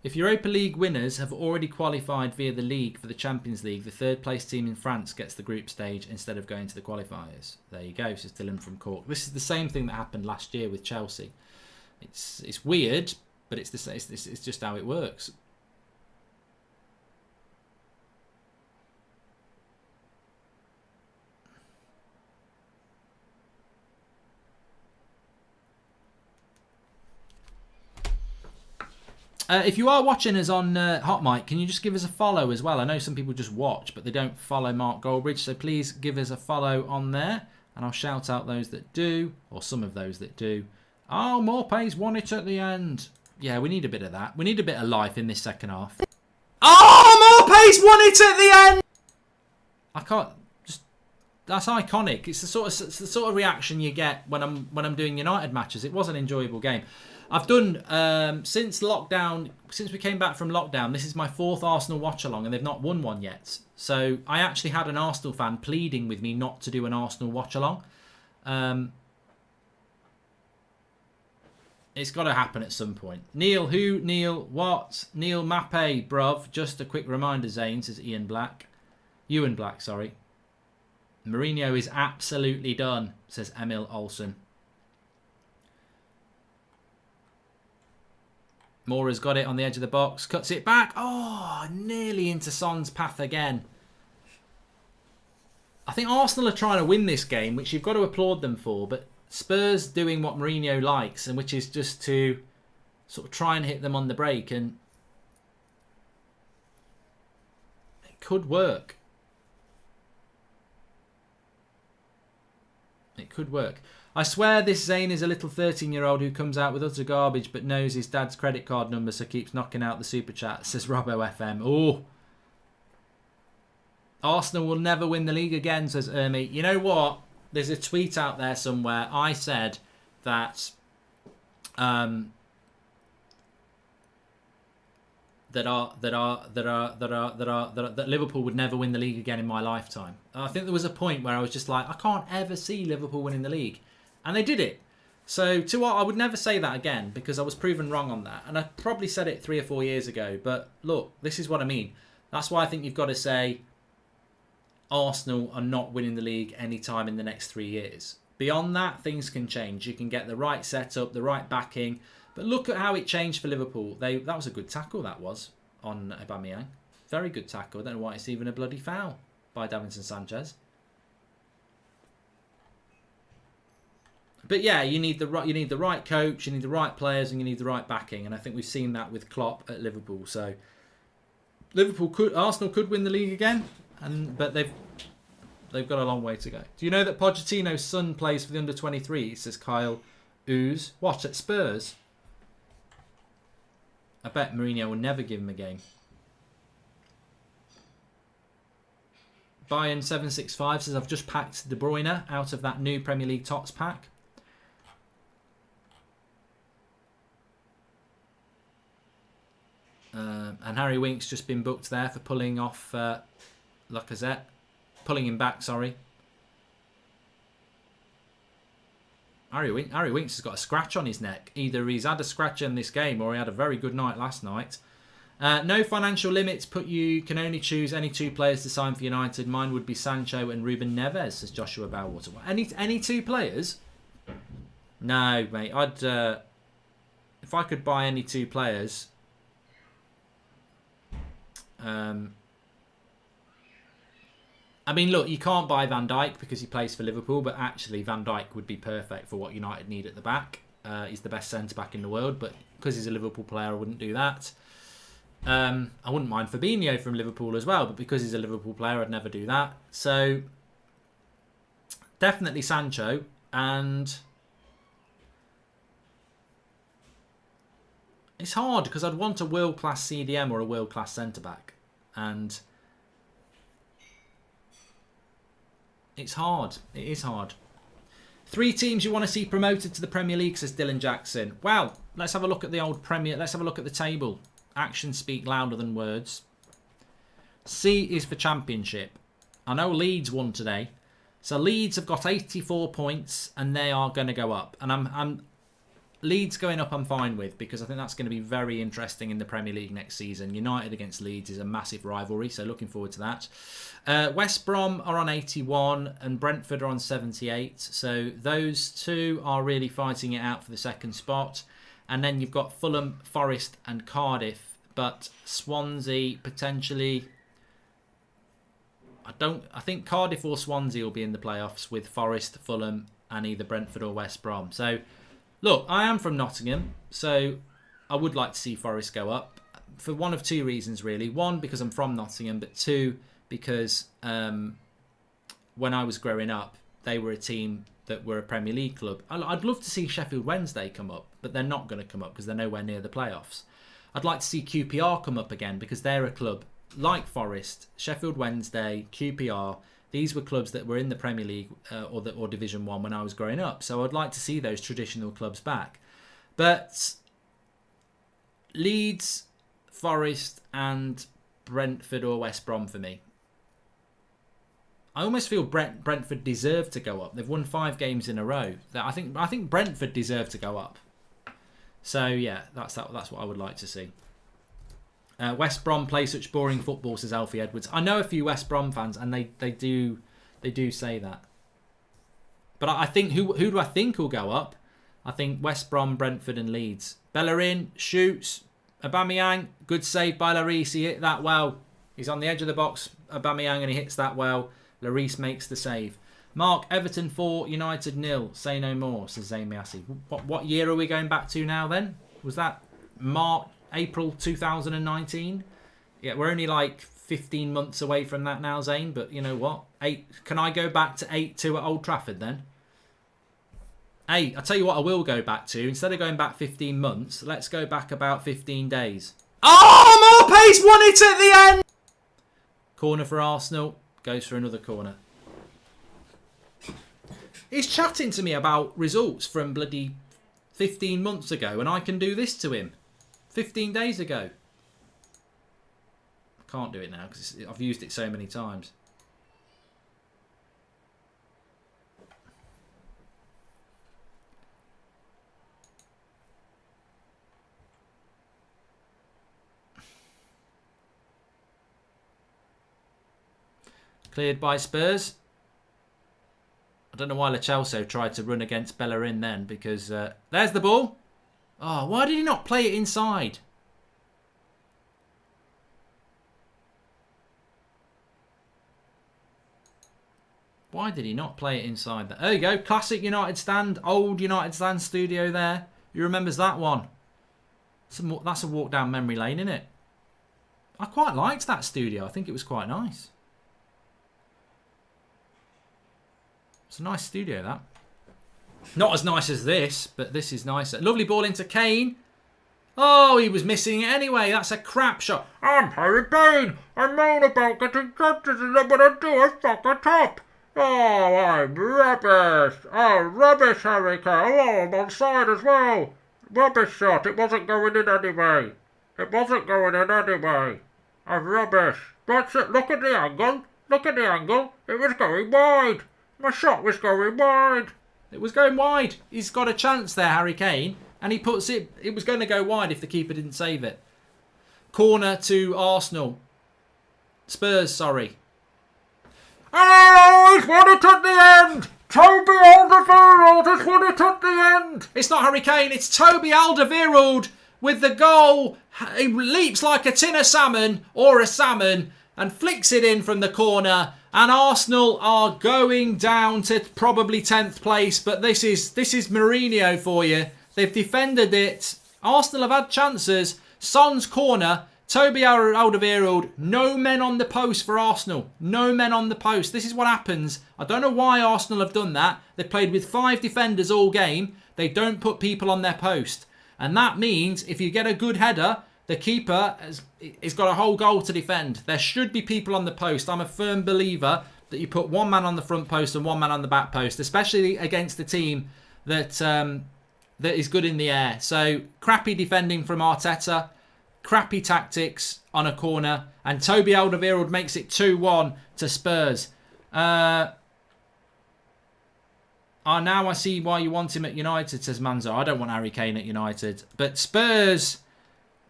If Europa League winners have already qualified via the league for the Champions League, the third place team in France gets the group stage instead of going to the qualifiers. There you go, says Dylan from Cork. This is the same thing that happened last year with Chelsea. It's weird, but it's just how it works. If you are watching us on Hot Mic, can you just give us a follow as well? I know some people just watch, but they don't follow Mark Goldbridge, so please give us a follow on there, and I'll shout out those that do, or some of those that do. Oh, Morpay's won it at the end. Yeah, we need a bit of that. We need a bit of life in this second half. Oh, Morpay's won it at the end! I can't... just that's iconic. It's the sort of reaction you get when I'm doing United matches. It was an enjoyable game. I've done, since lockdown, since we came back from lockdown, this is my 4th Arsenal Watchalong and they've not won one yet. So I actually had an Arsenal fan pleading with me not to do an Arsenal Watchalong. It's got to happen at some point. Neil who? Neil what? Neil Mappe, bruv. Just a quick reminder, Zane, says Ewan Black, sorry. Mourinho is absolutely done, says Emil Olsen. Mora's got it on the edge of the box. Cuts it back. Oh, nearly into Son's path again. I think Arsenal are trying to win this game, which you've got to applaud them for. But Spurs doing what Mourinho likes, and which is just to sort of try and hit them on the break. And it could work. It could work. I swear this Zane is a little 13-year-old who comes out with utter garbage but knows his dad's credit card number so keeps knocking out the super chat, says Robbo FM. Oh. Arsenal will never win the league again, says Ermi. You know what? There's a tweet out there somewhere. I said that that Liverpool would never win the league again in my lifetime. I think there was a point where I was just like, I can't ever see Liverpool winning the league. And they did it. So I would never say that again because I was proven wrong on that. And I probably said it 3 or 4 years ago. But look, this is what I mean. That's why I think you've got to say Arsenal are not winning the league anytime in the next 3 years. Beyond that, things can change. You can get the right setup, the right backing. But look at how it changed for Liverpool. That was a good tackle, that was, on Aubameyang. Very good tackle. I don't know why it's even a bloody foul by Davinson Sanchez. But yeah, you need the right coach, you need the right players, and you need the right backing. And I think we've seen that with Klopp at Liverpool. So Arsenal could win the league again, but they've got a long way to go. Do you know that Pochettino's son plays for the under-23? Says Kyle Ooze. What, at Spurs? I bet Mourinho will never give him a game. Bayern 765 says, I've just packed De Bruyne out of that new Premier League Tots pack. And Harry Wink's just been booked there for pulling off Lacazette. Pulling him back, sorry. Harry Winks has got a scratch on his neck. Either he's had a scratch in this game or he had a very good night last night. No financial limits. Can only choose any 2 players to sign for United. Mine would be Sancho and Ruben Neves, says Joshua Bowwater. Any 2 players? No, mate. If I could buy any 2 players... I mean, look, you can't buy Van Dijk because he plays for Liverpool, but actually Van Dijk would be perfect for what United need at the back. He's the best centre-back in the world, but because he's a Liverpool player, I wouldn't do that. I wouldn't mind Fabinho from Liverpool as well, but because he's a Liverpool player, I'd never do that. So, definitely Sancho, and it's hard because I'd want a world-class CDM or a world-class centre-back, and it's hard. It is hard. 3 teams you want to see promoted to the Premier League, says Dylan Jackson. Well, let's have a look at the old Premier. Let's have a look at the table. Actions speak louder than words. C is for Championship. I know Leeds won today. So Leeds have got 84 points and they are going to go up. And I'm Leeds going up I'm fine with, because I think that's going to be very interesting in the Premier League next season. United against Leeds is a massive rivalry, so looking forward to that. West Brom are on 81 and Brentford are on 78. So those 2 are really fighting it out for the second spot. And then you've got Fulham, Forest and Cardiff. But Swansea potentially... I think Cardiff or Swansea will be in the playoffs with Forest, Fulham and either Brentford or West Brom. So... Look, I am from Nottingham, so I would like to see Forest go up for one of 2 reasons, really. 1, because I'm from Nottingham, but 2, because when I was growing up, they were a team that were a Premier League club. I'd love to see Sheffield Wednesday come up, but they're not going to come up because they're nowhere near the playoffs. I'd like to see QPR come up again because they're a club like Forest, Sheffield Wednesday, QPR. These were clubs that were in the Premier League or Division 1 when I was growing up. So I'd like to see those traditional clubs back. But Leeds, Forest and Brentford or West Brom for me. I almost feel Brentford deserve to go up. They've won 5 games in a row. I think Brentford deserve to go up. So yeah, that's what I would like to see. West Brom play such boring football, says Alfie Edwards. I know a few West Brom fans, and they do say that. But I think who do I think will go up? I think West Brom, Brentford, and Leeds. Bellerin shoots. Aubameyang, good save by Lloris. He hit that well. He's on the edge of the box, Aubameyang, and he hits that well. Lloris makes the save. Mark, Everton 4, United 0. Say no more, says Zayn Miassi. What year are we going back to now? Then was that April 2019. Yeah, we're only like 15 months away from that now, Zane. But you know what? Can I go back to 8-2 at Old Trafford then? Hey, I'll tell you what I will go back to. Instead of going back 15 months, let's go back about 15 days. Oh, Morpace won it at the end! Corner for Arsenal. Goes for another corner. He's chatting to me about results from bloody 15 months ago, and I can do this to him. 15 days ago. I can't do it now because I've used it so many times. Cleared by Spurs. I don't know why Lo Celso tried to run against Bellerin then, because there's the ball. Oh, why did he not play it inside? Why did he not play it inside there? There you go. Classic United stand. Old United stand studio there. Who remembers that one? That's a walk down memory lane, isn't it? I quite liked that studio. I think it was quite nice. It's a nice studio, that. Not as nice as this, but this is nicer. Lovely ball into Kane. Oh, he was missing it anyway. That's a crap shot. I'm Harry Kane. I moan about getting touches and then when I do, I fuck it up. Oh, I'm rubbish. Oh, rubbish, Harry Kane. Oh, I'm onside as well. Rubbish shot. It wasn't going in anyway. It wasn't going in anyway. I'm rubbish. That's it. Look at the angle. Look at the angle. It was going wide. My shot was going wide. It was going wide. He's got a chance there, Harry Kane. And he puts it... It was going to go wide if the keeper didn't save it. Corner to Arsenal. Spurs, sorry. Oh, he's won it at the end. Toby Alderweireld has won it at the end. It's not Harry Kane. It's Toby Alderweireld with the goal. He leaps like a tin of salmon or a salmon and flicks it in from the corner. And Arsenal are going down to probably 10th place. But this is Mourinho for you. They've defended it. Arsenal have had chances. Son's corner. Toby Alderweireld. No men on the post for Arsenal. No men on the post. This is what happens. I don't know why Arsenal have done that. They've played with 5 defenders all game. They don't put people on their post. And that means if you get a good header, the keeper has got a whole goal to defend. There should be people on the post. I'm a firm believer that you put one man on the front post and one man on the back post, especially against a team that that is good in the air. So crappy defending from Arteta, crappy tactics on a corner, and Toby Alderweireld makes it 2-1 to Spurs. Now I see why you want him at United, says Manzo. I don't want Harry Kane at United. But Spurs,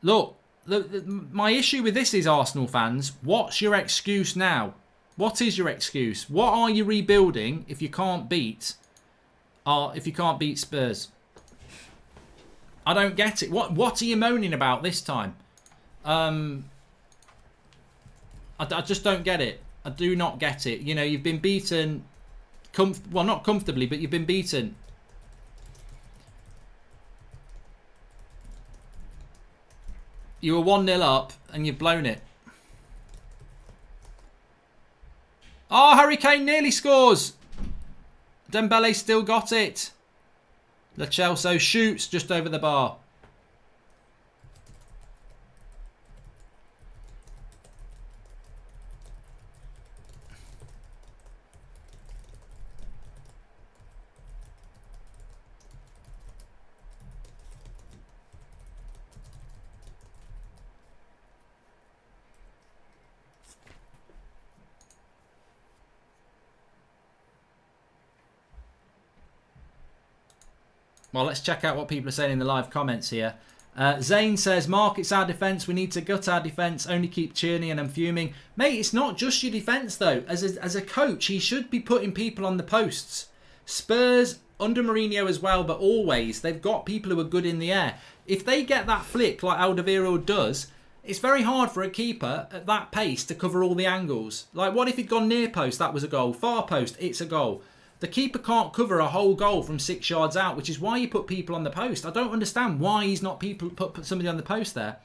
look, my issue with this is, Arsenal fans, what's your excuse now? What is your excuse? What are you rebuilding if you can't beat Spurs? I don't get it. What are you moaning about this time? I just don't get it. I do not get it. You know, you've been beaten... well, not comfortably, but you've been beaten. You were 1-0 up and you've blown it. Oh, Harry Kane nearly scores. Dembele still got it. Lo Celso shoots just over the bar. Well, let's check out what people are saying in the live comments here. Zane says, Mark, it's our defence. We need to gut our defence. Only keep Tierney and I'm fuming. Mate, it's not just your defence, though. As a coach, he should be putting people on the posts. Spurs, under Mourinho as well, but always, they've got people who are good in the air. If they get that flick like Alderweireld does, it's very hard for a keeper at that pace to cover all the angles. Like, what if he'd gone near post? That was a goal. Far post, it's a goal. The keeper can't cover a whole goal from 6 yards out, which is why you put people on the post. I don't understand why he's not put somebody on the post there.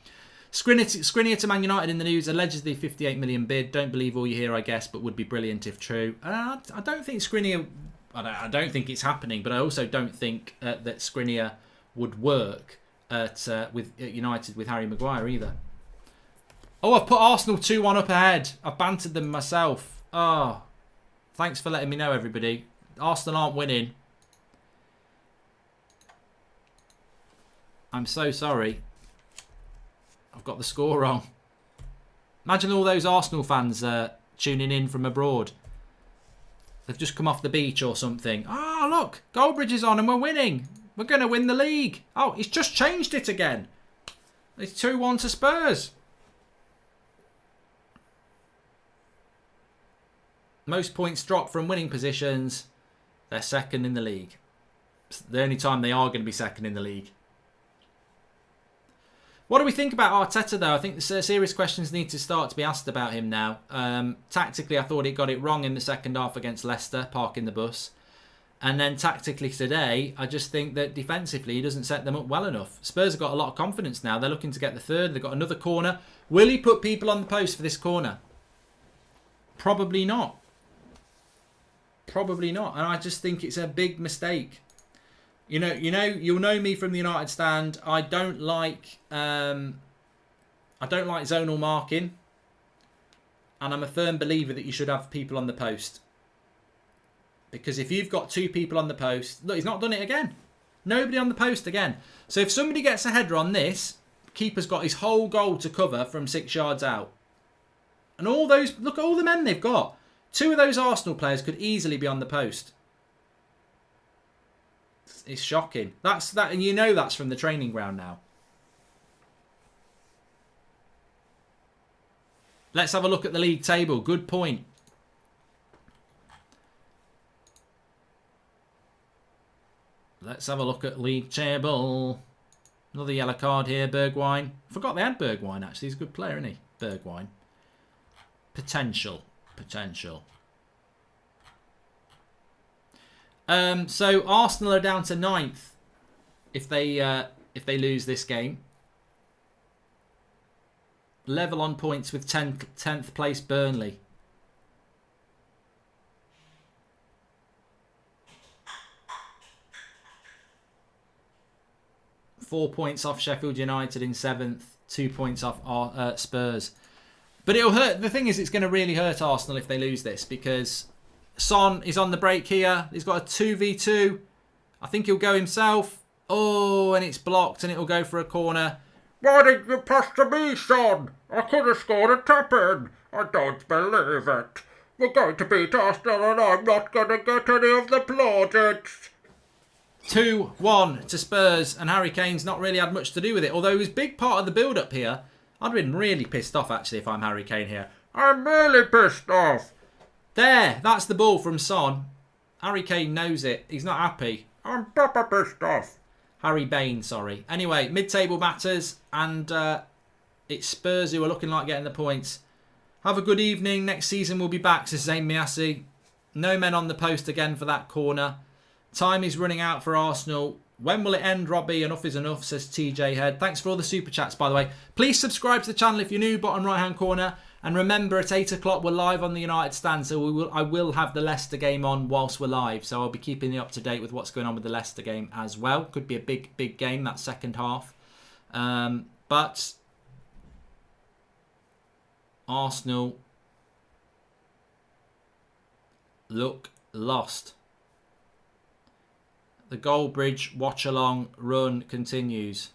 Skriniar to Man United in the news, allegedly 58 million bid. Don't believe all you hear, I guess, but would be brilliant if true. I don't think Skriniar... I don't think it's happening, but I also don't think that Skriniar would work at United with Harry Maguire either. Oh, I've put Arsenal 2-1 up ahead. I bantered them myself. Oh, thanks for letting me know, everybody. Arsenal aren't winning. I'm so sorry. I've got the score wrong. Imagine all those Arsenal fans tuning in from abroad. They've just come off the beach or something. Oh, look. Goldbridge is on and we're winning. We're going to win the league. Oh, he's just changed it again. It's 2-1 to Spurs. Most points dropped from winning positions. They're second in the league. It's the only time they are going to be second in the league. What do we think about Arteta, though? I think the serious questions need to start to be asked about him now. Tactically, I thought he got it wrong in the second half against Leicester, parking the bus. And then tactically today, I just think that defensively, he doesn't set them up well enough. Spurs have got a lot of confidence now. They're looking to get the third. They've got another corner. Will he put people on the post for this corner? Probably not. Probably not. And I just think it's a big mistake. You'll know me from the United stand. I don't like zonal marking, and I'm a firm believer that you should have people on the post. Because if you've got 2 people on the post, look, he's not done it again. Nobody on the post again. So if somebody gets a header on this, keeper's got his whole goal to cover from 6 yards out. And all those, look at all the men they've got. 2 of those Arsenal players could easily be on the post. It's shocking. That's that, and you know that's from the training ground now. Let's have a look at the league table. Good point. Let's have a look at league table. Another yellow card here, Bergwijn. Forgot they had Bergwijn, actually. He's a good player, isn't he? Bergwijn. Potential. So Arsenal are down to 9th if they lose this game. Level on points with 10th place Burnley. Four points off Sheffield United in 7th. 2 points off Spurs. But it'll hurt. The thing is, it's going to really hurt Arsenal if they lose this, because Son is on the break here. He's got a 2v2. I think he'll go himself. Oh, and it's blocked, and it'll go for a corner. Why didn't you pass to me, Son? I could have scored a tap-in. I don't believe it. We're going to beat Arsenal and I'm not going to get any of the plaudits. 2-1 to Spurs, and Harry Kane's not really had much to do with it. Although he was a big part of the build-up here. I'd have been really pissed off, actually, if I'm Harry Kane here. I'm really pissed off. There, that's the ball from Son. Harry Kane knows it. He's not happy. I'm proper pissed off. Harry Bain, sorry. Anyway, mid-table matters, and it's Spurs who are looking like getting the points. Have a good evening. Next season we'll be back, says Zayn Miasi. No men on the post again for that corner. Time is running out for Arsenal. When will it end, Robbie? Enough is enough, says TJ Head. Thanks for all the super chats, by the way. Please subscribe to the channel if you're new, bottom right-hand corner. And remember, at 8 o'clock, we're live on the United stand, so I will have the Leicester game on whilst we're live. So I'll be keeping you up to date with what's going on with the Leicester game as well. Could be a big game, that second half. But Arsenal look lost. The Goldbridge Watchalong run continues.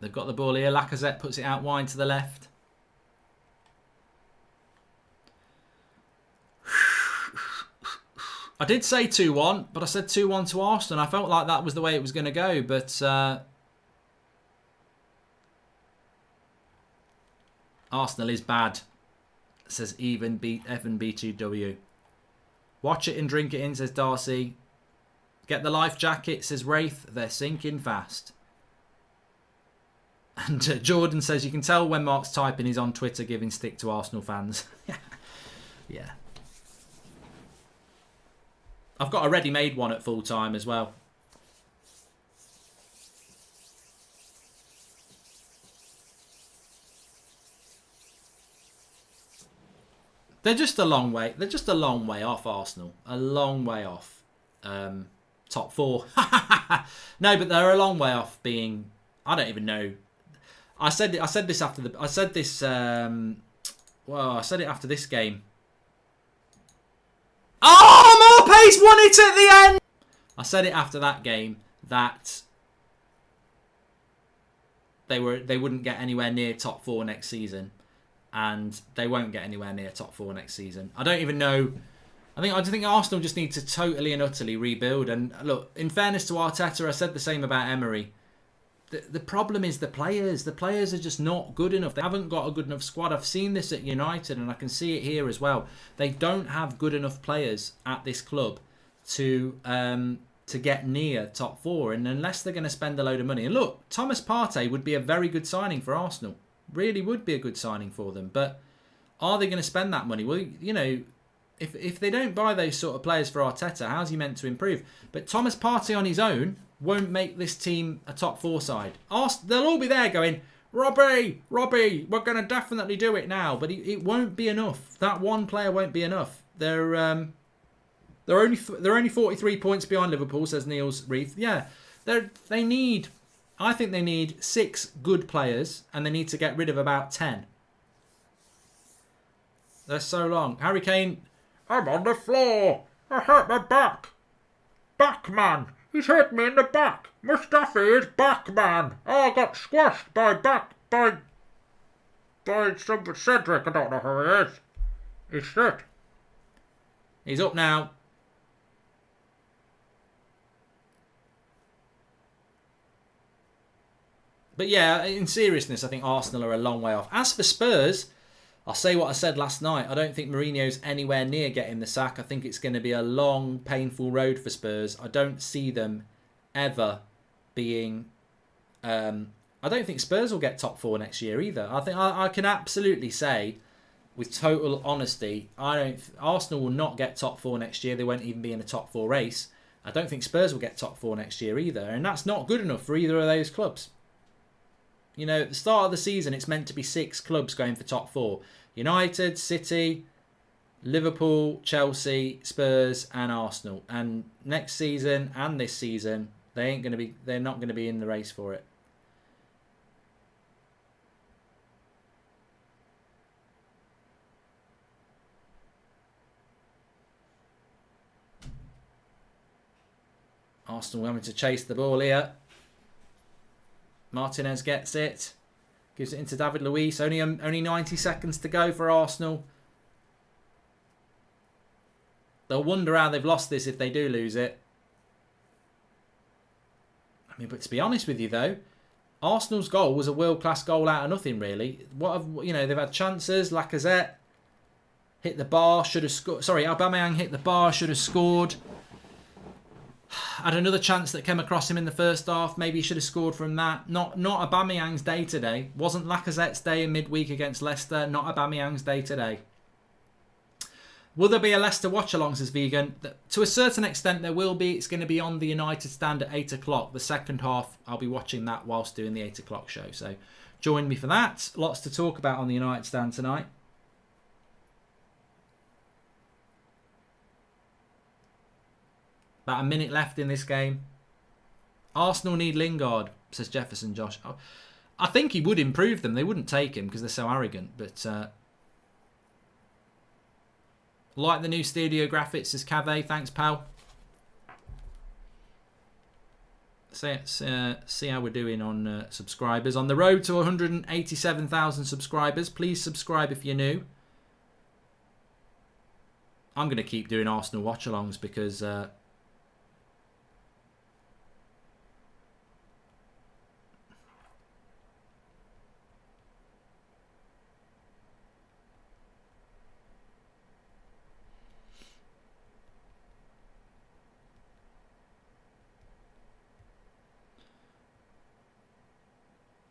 They've got the ball here. Lacazette puts it out wide to the left. I did say 2-1, but I said 2-1 to Arsenal. I felt like that was the way it was going to go, but Arsenal is bad, says Evan B2W. Watch it and drink it in, says Darcy. Get the life jacket, says Wraith. They're sinking fast. And Jordan says, you can tell when Mark's typing, he's on Twitter giving stick to Arsenal fans. Yeah. I've got a ready-made one at full time as well. They're just a long way. They're just a long way off Arsenal. A long way off. Top 4. No, but they're a long way off being. I don't even know. I said this after the. I said this. Well, I said it after this game. Oh, Morpé's won it at the end. I said it after that game that they wouldn't get anywhere near top 4 next season, and they won't get anywhere near top 4 next season. I don't even know. I just think Arsenal just need to totally and utterly rebuild. And look, in fairness to Arteta, I said the same about Emery. The problem is the players. The players are just not good enough. They haven't got a good enough squad. I've seen this at United, and I can see it here as well. They don't have good enough players at this club to get near top 4. And unless they're going to spend a load of money. And look, Thomas Partey would be a very good signing for Arsenal. Really would be a good signing for them. But are they going to spend that money? Well, you know, if they don't buy those sort of players for Arteta, how's he meant to improve? But Thomas Partey on his own won't make this team a top 4 side. They'll all be there going, Robbie, we're going to definitely do it now. But it won't be enough. That one player won't be enough. They're only 43 points behind Liverpool, says Niels Reith. Yeah, I think they need 6 good players, and they need to get rid of about 10. They're so long. Harry Kane. I'm on the floor. I hurt my back. Back, man. He's hit me in the back. Mustafi is back, man. Oh, I got squashed by some Cedric. I don't know who he is. He's shit. He's up now. But yeah, in seriousness, I think Arsenal are a long way off. As for Spurs, I'll say what I said last night. I don't think Mourinho's anywhere near getting the sack. I think it's going to be a long, painful road for Spurs. I don't see them ever being... I don't think Spurs will get top 4 next year either. I think I can absolutely say, with total honesty, Arsenal will not get top 4 next year. They won't even be in a top 4 race. I don't think Spurs will get top 4 next year either. And that's not good enough for either of those clubs. You know, at the start of the season, it's meant to be 6 clubs going for top 4. United, City, Liverpool, Chelsea, Spurs and Arsenal. And next season and this season, they're not going to be in the race for it. Arsenal having to chase the ball here. Martinez gets it. Gives it into David Luiz. Only 90 seconds to go for Arsenal. They'll wonder how they've lost this if they do lose it. I mean, but to be honest with you though, Arsenal's goal was a world-class goal out of nothing really. They've had chances. Lacazette hit the bar, should have scored. Sorry, Aubameyang hit the bar, should have scored. Had another chance that came across him in the first half. Maybe he should have scored from that. Not Aubameyang's day today. Wasn't Lacazette's day in midweek against Leicester. Not Aubameyang's day today. Will there be a Leicester watch-along, says Vegan? To a certain extent there will be. It's going to be on the United stand at 8 o'clock. The second half, I'll be watching that whilst doing the 8 o'clock show. So join me for that. Lots to talk about on the United stand tonight. About a minute left in this game. Arsenal need Lingard, says Jefferson Josh. I think he would improve them. They wouldn't take him because they're so arrogant. But like the new studio graphics, says Cave. Thanks, pal. See how we're doing on subscribers. On the road to 187,000 subscribers. Please subscribe if you're new. I'm going to keep doing Arsenal watch-alongs because...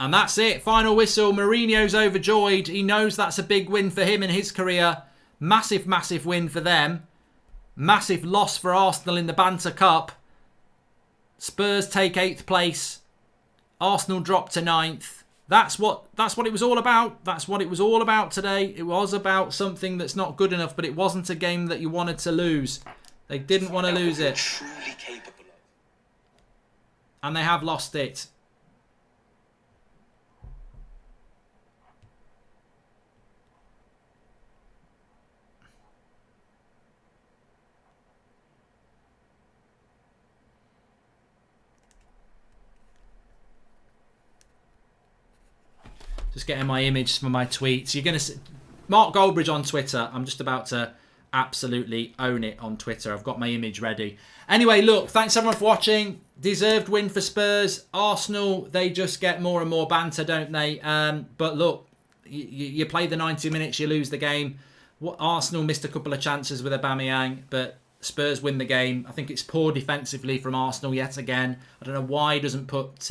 And that's it. Final whistle. Mourinho's overjoyed. He knows that's a big win for him in his career. Massive, massive win for them. Massive loss for Arsenal in the Banter Cup. Spurs take 8th place. Arsenal drop to 9th. That's what it was all about. That's what it was all about today. It was about something that's not good enough, but it wasn't a game that you wanted to lose. They didn't want to lose it. And they have lost it. Just getting my image for my tweets. You're going to see Mark Goldbridge on Twitter. I'm just about to absolutely own it on Twitter. I've got my image ready. Anyway, look, thanks everyone for watching. Deserved win for Spurs. Arsenal, they just get more and more banter, don't they? But look, you play the 90 minutes, you lose the game. Arsenal missed a couple of chances with Aubameyang, but Spurs win the game. I think it's poor defensively from Arsenal yet again. I don't know why he doesn't put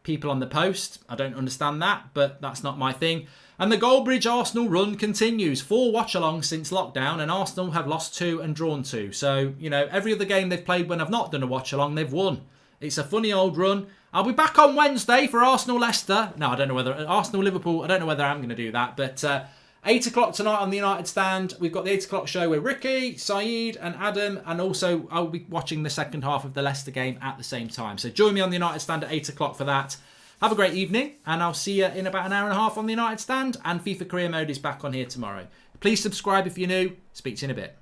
people on the post. I don't understand that, but that's not my thing. And the Goldbridge Arsenal run continues. 4 watch-alongs since lockdown, and Arsenal have lost 2 and drawn 2. So, you know, every other game they've played when I've not done a watch-along, they've won. It's a funny old run. I'll be back on Wednesday for Arsenal-Leicester. No, I don't know whether... Arsenal-Liverpool, I don't know whether I'm going to do that. But 8 o'clock tonight on the United Stand. We've got the 8 o'clock show with Ricky, Saeed and Adam. And also, I'll be watching the second half of the Leicester game at the same time. So join me on the United Stand at 8 o'clock for that. Have a great evening, and I'll see you in about an hour and a half on the United Stand, and FIFA Career Mode is back on here tomorrow. Please subscribe if you're new. Speak to you in a bit.